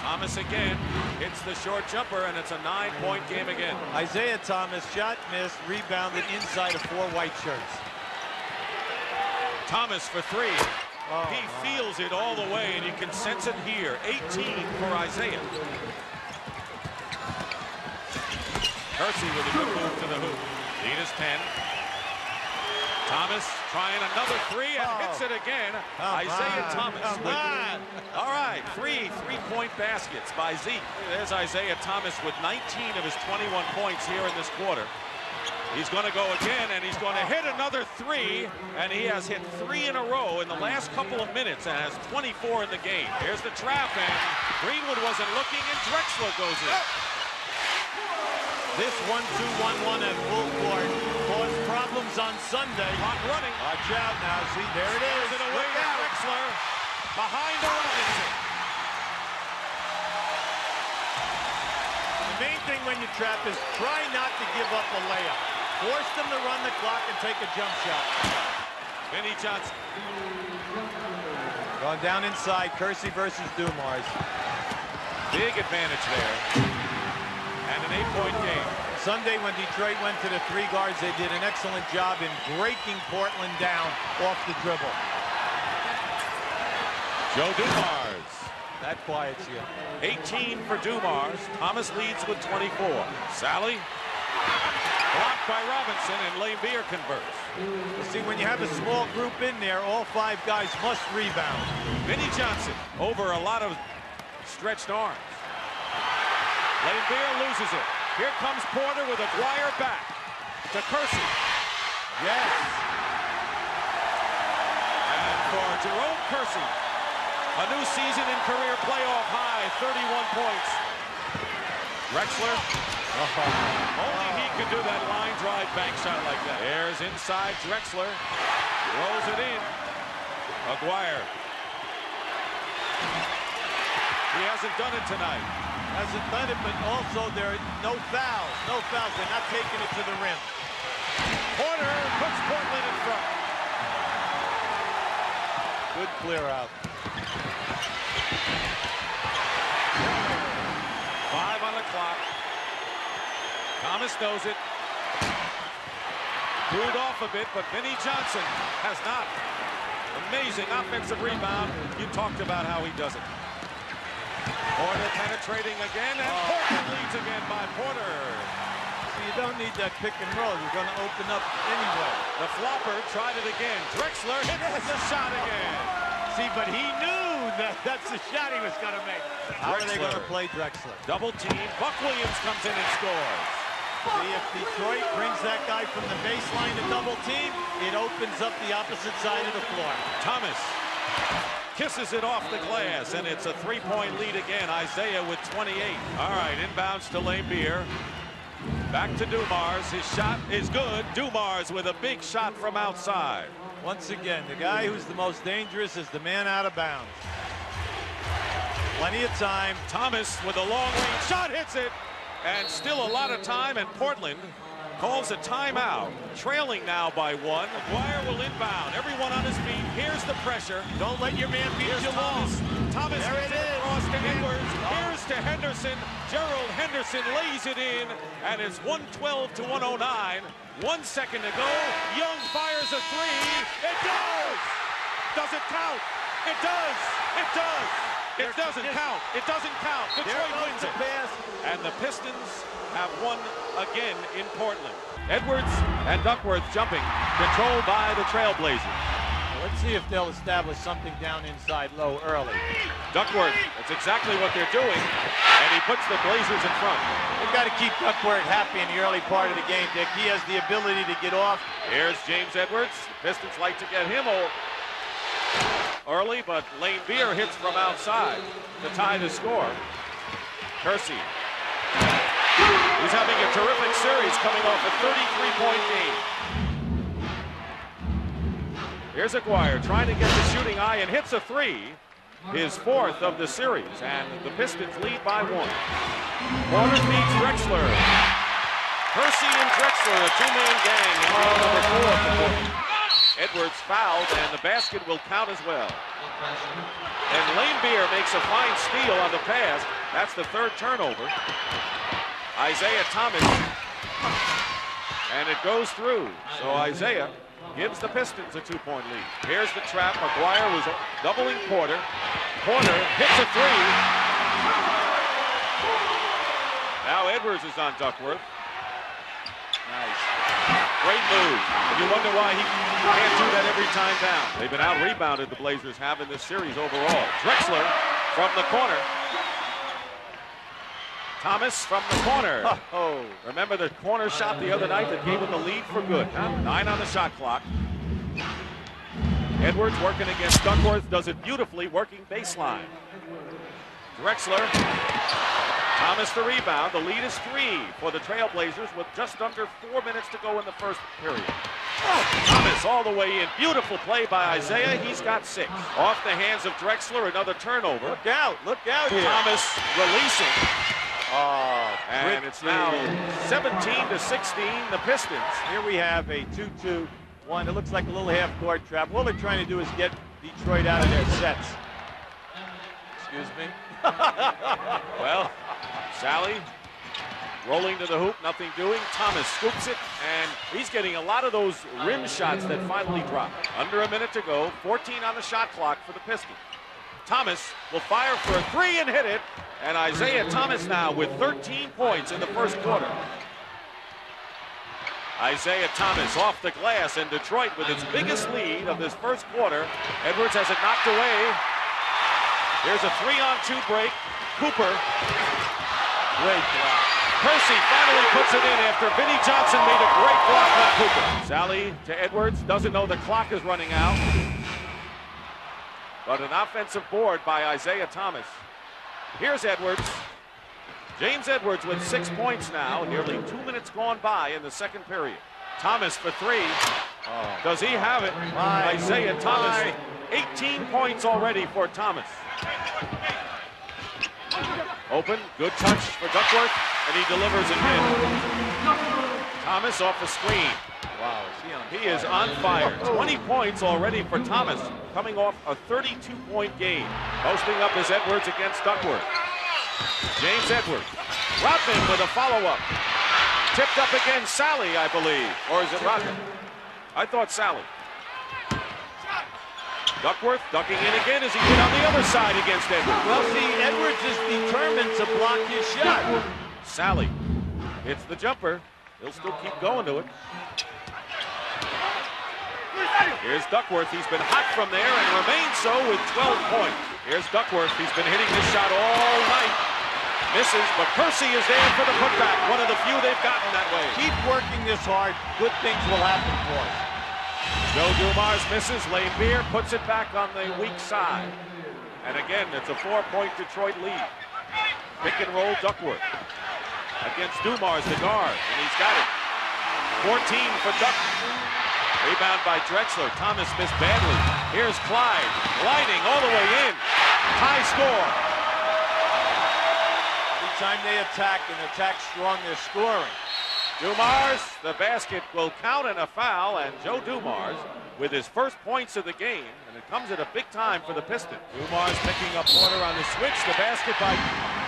Thomas again hits the short jumper, and it's a 9-point game again. Isaiah Thomas shot, missed, rebounded inside of 4 white shirts. Thomas for 3. He feels it all the way, and you can sense it here. 18 for Isaiah. Kersey with a good move to the hoop. Lead is 10. Thomas trying another 3 and hits it again. Isaiah Thomas. All right, 3 3-point baskets by Zeke. There's Isaiah Thomas with 19 of his 21 points here in this quarter. He's going to go again, and he's going to hit another 3, and he has hit 3 in a row in the last couple of minutes and has 24 in the game. Here's the trap, and Greenwood wasn't looking, and Drexler goes in. This 1-2-1-1 at full court caused problems on Sunday. Clock running. Watch out now. See, there it is. It away to Drexler. Behind the Robinson. The main thing when you trap is try not to give up a layup. Force them to run the clock and take a jump shot. Vinnie Johnson. Going down inside, Kersey versus Dumars. Big advantage there. And an 8-point game. Sunday when Detroit went to the 3 guards, they did an excellent job in breaking Portland down off the dribble. Joe Dumars. That quiets you. 18 for Dumars. Thomas leads with 24. Sally. Blocked by Robinson, and Laimbeer converts. You see, when you have a small group in there, all 5 guys must rebound. Vinnie Johnson over a lot of stretched arms. Laimbeer loses it. Here comes Porter with Aguirre back to Kersey. Yes. And for Jerome Kersey, a new season in career playoff high, 31 points. Drexler. Only he could do that line drive bank shot like that. There's inside Drexler. Rolls it in. Aguirre. He hasn't done it tonight. Hasn't done it, but also there are no fouls. No fouls. They're not taking it to the rim. Porter puts Portland in front. Good clear out. 5 on the clock. Thomas knows it. Cooled off a bit, but Vinnie Johnson has not. Amazing offensive rebound. You talked about how he does it. Porter penetrating again, and Porter leads again by Porter. So you don't need that pick and roll. You're going to open up anyway. The flopper tried it again. Drexler hits the shot again. See, but he knew that that's the shot he was going to make. How are they going to play Drexler? Double team. Buck Williams comes in and scores. See, if Detroit brings that guy from the baseline to double team, it opens up the opposite side of the floor. Thomas kisses it off the glass, and it's a 3-point lead again. Isaiah with 28. All right, inbounds to Laimbeer. Back to Dumars. His shot is good. Dumars with a big shot from outside. Once again, the guy who's the most dangerous is the man out of bounds. Plenty of time. Thomas with a long-range shot hits it. And still a lot of time, and Portland calls a timeout. Trailing now by 1. Aguirre will inbound. Everyone on his feet. Here's the pressure. Don't let your man beat you long. Thomas there it is. Across to Edwards. Here's to Henderson. Gerald Henderson lays it in, and it's 112 to 109. 1 second to go. Young fires a 3. It does! Does it count? It does! It does! It doesn't count. It doesn't count. Detroit wins it. And the Pistons have won again in Portland. Edwards and Duckworth jumping, controlled by the Trailblazers. Let's see if they'll establish something down inside low early. Duckworth, that's exactly what they're doing, and he puts the Blazers in front. They've got to keep Duckworth happy in the early part of the game, Dick. He has the ability to get off. Here's James Edwards. The Pistons like to get him early, but Lane Beer hits from outside to tie the score. Kersey. He's having a terrific series coming off a 33-point game. Here's Aguirre trying to get the shooting eye and hits a three, his fourth of the series, and the Pistons lead by 1. Porter beats Drexler. Kersey and Drexler, a two-man gang, in round number 4 of the quarter. Edwards fouled, and the basket will count as well. And Lane Beer makes a fine steal on the pass. That's the third turnover. Isaiah Thomas, and it goes through. So Isaiah gives the Pistons a 2-point lead. Here's the trap. Aguirre was doubling Porter. Porter hits a three. Now Edwards is on Duckworth. Nice. Great move. And you wonder why he can't do that every time down. They've been out-rebounded, the Blazers have, in this series overall. Drexler from the corner. Thomas from the corner. Oh, remember the corner shot the other night that gave him the lead for good. Huh? 9 on the shot clock. Edwards working against Duckworth, does it beautifully, working baseline. Drexler. Thomas the rebound. The lead is 3 for the Trailblazers with just under 4 minutes to go in the first period. Thomas all the way in. Beautiful play by Isaiah. He's got 6. Off the hands of Drexler, another turnover. Look out here. Thomas releasing. Oh, and it's now 17-16, the Pistons. Here we have a 2-2-1. It looks like a little half-court trap. All they're trying to do is get Detroit out of their sets. Excuse me. Well, Sally rolling to the hoop, nothing doing. Thomas scoops it, and he's getting a lot of those rim shots that finally drop. Under a minute to go, 14 on the shot clock for the Pistons. Thomas will fire for a 3 and hit it. And Isaiah Thomas now with 13 points in the first quarter. Isaiah Thomas off the glass, and Detroit with its biggest lead of this first quarter. Edwards has it knocked away. Here's a 3-on-2 break. Cooper. Great block. Kersey finally puts it in after Vinnie Johnson made a great block on Cooper. Sally to Edwards, doesn't know the clock is running out. But an offensive board by Isaiah Thomas. Here's Edwards. James Edwards with 6 points now. Nearly 2 minutes gone by in the second period. Thomas for 3. Does he have it? Isaiah Thomas. 18 points already for Thomas. Open. Good touch for Duckworth. And he delivers again. Thomas off the screen. Wow, he is on fire. 20 points already for Thomas, coming off a 32-point game. Posting up is Edwards against Duckworth. James Edwards. Rodman with a follow-up. Tipped up again, Sally, I believe. Or is it Rodman? I thought Sally. Duckworth ducking in again as he hit on the other side against Edwards. Well, see, Edwards is determined to block his shot. Sally hits the jumper. He'll still keep going to it. Here's Duckworth. He's been hot from there and remains so with 12 points. Here's Duckworth. He's been hitting this shot all night. Misses, but Kersey is there for the putback. One of the few they've gotten that way. Keep working this hard. Good things will happen for us. Joe Dumars misses. Lane Beer puts it back on the weak side. And again, it's a 4-point Detroit lead. Pick and roll Duckworth against Dumars, the guard, and he's got it. 14 for Duckworth. Rebound by Drexler. Thomas missed badly. Here's Clyde, gliding all the way in. High score. Every time they attack and attack strong, they're scoring. Dumars, the basket will count and a foul, and Joe Dumars with his first points of the game, and it comes at a big time for the Pistons. Dumars picking up Porter on the switch. The basket by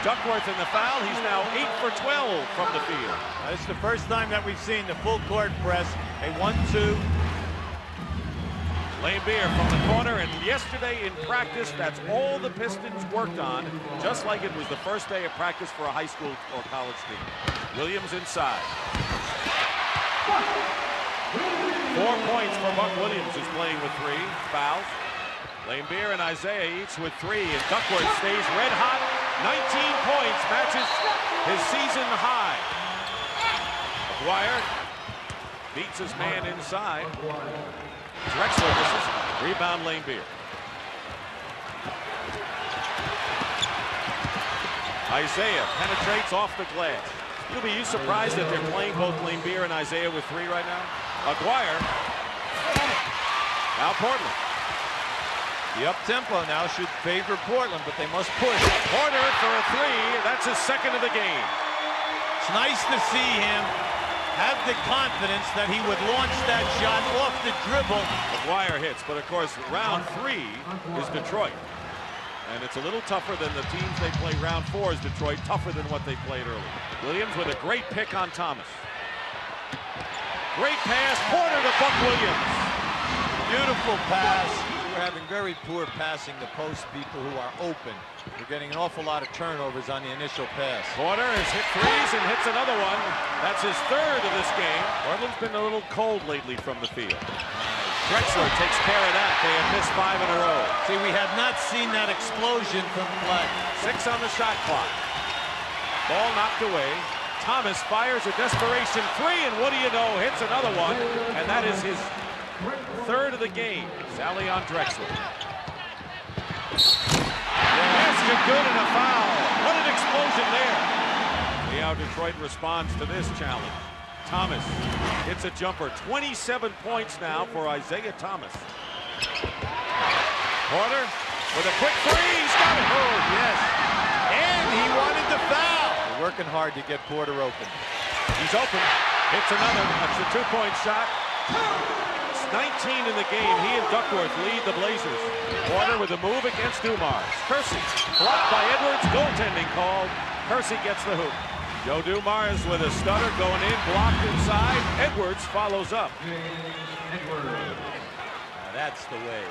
Duckworth in the foul. He's now 8 for 12 from the field. This is the first time that we've seen the full court press. A 1-2. Lane Beer from the corner, and yesterday in practice, that's all the Pistons worked on, just like it was the first day of practice for a high school or college team. Williams inside. 4 points for Buck Williams, who's playing with 3 fouls. Laimbeer and Isaiah each with 3, and Duckworth stays red hot. 19 points, matches his season high. McGuire beats his man inside. Drexler misses. Rebound Laimbeer. Isaiah penetrates off the glass. You'll be surprised that they're playing both Laimbeer and Isaiah with 3 right now. McGuire. Now Portland. The up-tempo now should favor Portland, but they must push. Porter for a 3. That's his second of the game. It's nice to see him have the confidence that he would launch that shot off the dribble. McGuire hits, but of course, round 3 is Detroit. And it's a little tougher than the teams they play. Round 4 is Detroit, tougher than what they played earlier. Williams with a great pick on Thomas. Great pass, Porter to Buck Williams. Beautiful pass. We're having very poor passing to post people who are open. We're getting an awful lot of turnovers on the initial pass. Porter has hit 3s and hits another one. That's his 3rd of this game. Portland's been a little cold lately from the field. Drexler takes care of that. They have missed 5 in a row. See, we have not seen that explosion from play. 6 on the shot clock. Ball knocked away. Thomas fires a desperation 3, and what do you know, hits another one, and that is his 3rd of the game. Sally on Drexler. Basket good and a foul. What an explosion there. See how Detroit responds to this challenge. Thomas hits a jumper. 27 points now for Isaiah Thomas. Porter with a quick 3. He's got it. Oh, yes. And he wanted the foul. They're working hard to get Porter open. He's open. Hits another. That's a 2-point shot. It's 19 in the game. He and Duckworth lead the Blazers. Porter with a move against Dumars. Kersey blocked by Edwards. Goaltending called. Kersey gets the hoop. Joe Dumars with a stutter going in, blocked inside. Edwards follows up. Now that's the way.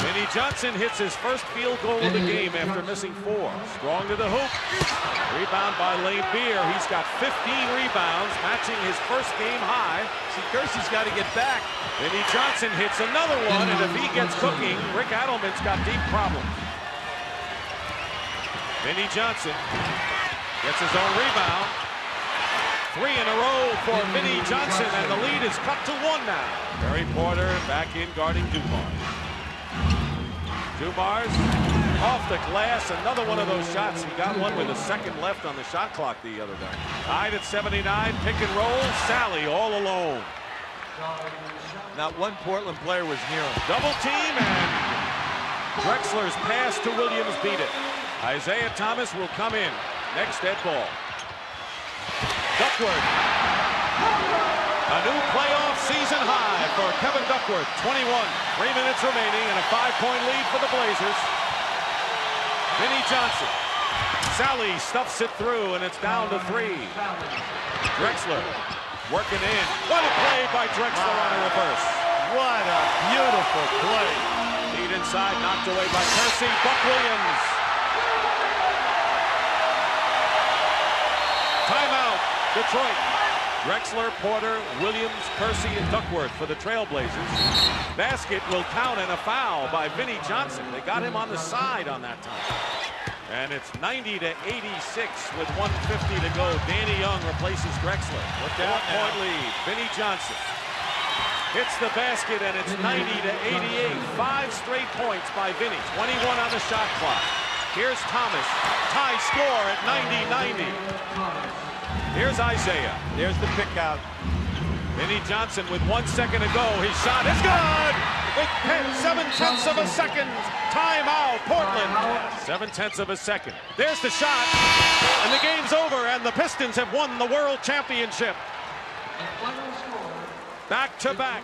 Vinnie Johnson hits his first field goal of the game after missing 4. Strong to the hoop. Rebound by Laimbeer. He's got 15 rebounds, matching his first game high. See, Kersey's got to get back. Vinnie Johnson hits another one, and if he gets cooking, Rick Adelman's got deep problems. Vinnie Johnson gets his own rebound. 3 in a row for Vinnie Johnson, and the lead is cut to 1 now. Barry Porter back in guarding Dumars. Dumars off the glass, another one of those shots. He got one with a second left on the shot clock the other day. Tied at 79, pick and roll. Sally all alone. Not one Portland player was near him. Double team, and Drexler's pass to Williams beat it. Isaiah Thomas will come in. Next dead ball. Duckworth. A new playoff season high for Kevin Duckworth. 21. 3 minutes remaining and a 5-point lead for the Blazers. Vinnie Johnson. Sally stuffs it through, and it's down to 3. Drexler working in. What a play by Drexler on a reverse. What a beautiful play. Lead inside, knocked away by Kersey. Buck Williams. Timeout, Detroit. Drexler, Porter, Williams, Kersey, and Duckworth for the Trailblazers. Basket will count and a foul by Vinnie Johnson. They got him on the side on that time. And it's 90 to 86 with 1:50 to go. Danny Young replaces Drexler. Look out, 1-point lead. Vinnie Johnson hits the basket, and it's 90 to 88. 5 straight points by Vinnie. 21 on the shot clock. Here's Thomas. Tie score at 90-90. Here's Isaiah. There's the pick out. Vinnie Johnson with 1 second to go. His shot is good! With 7/10 of a second. Timeout, Portland. 7/10 of a second. There's the shot. And the game's over, and the Pistons have won the World Championship. Back-to-back.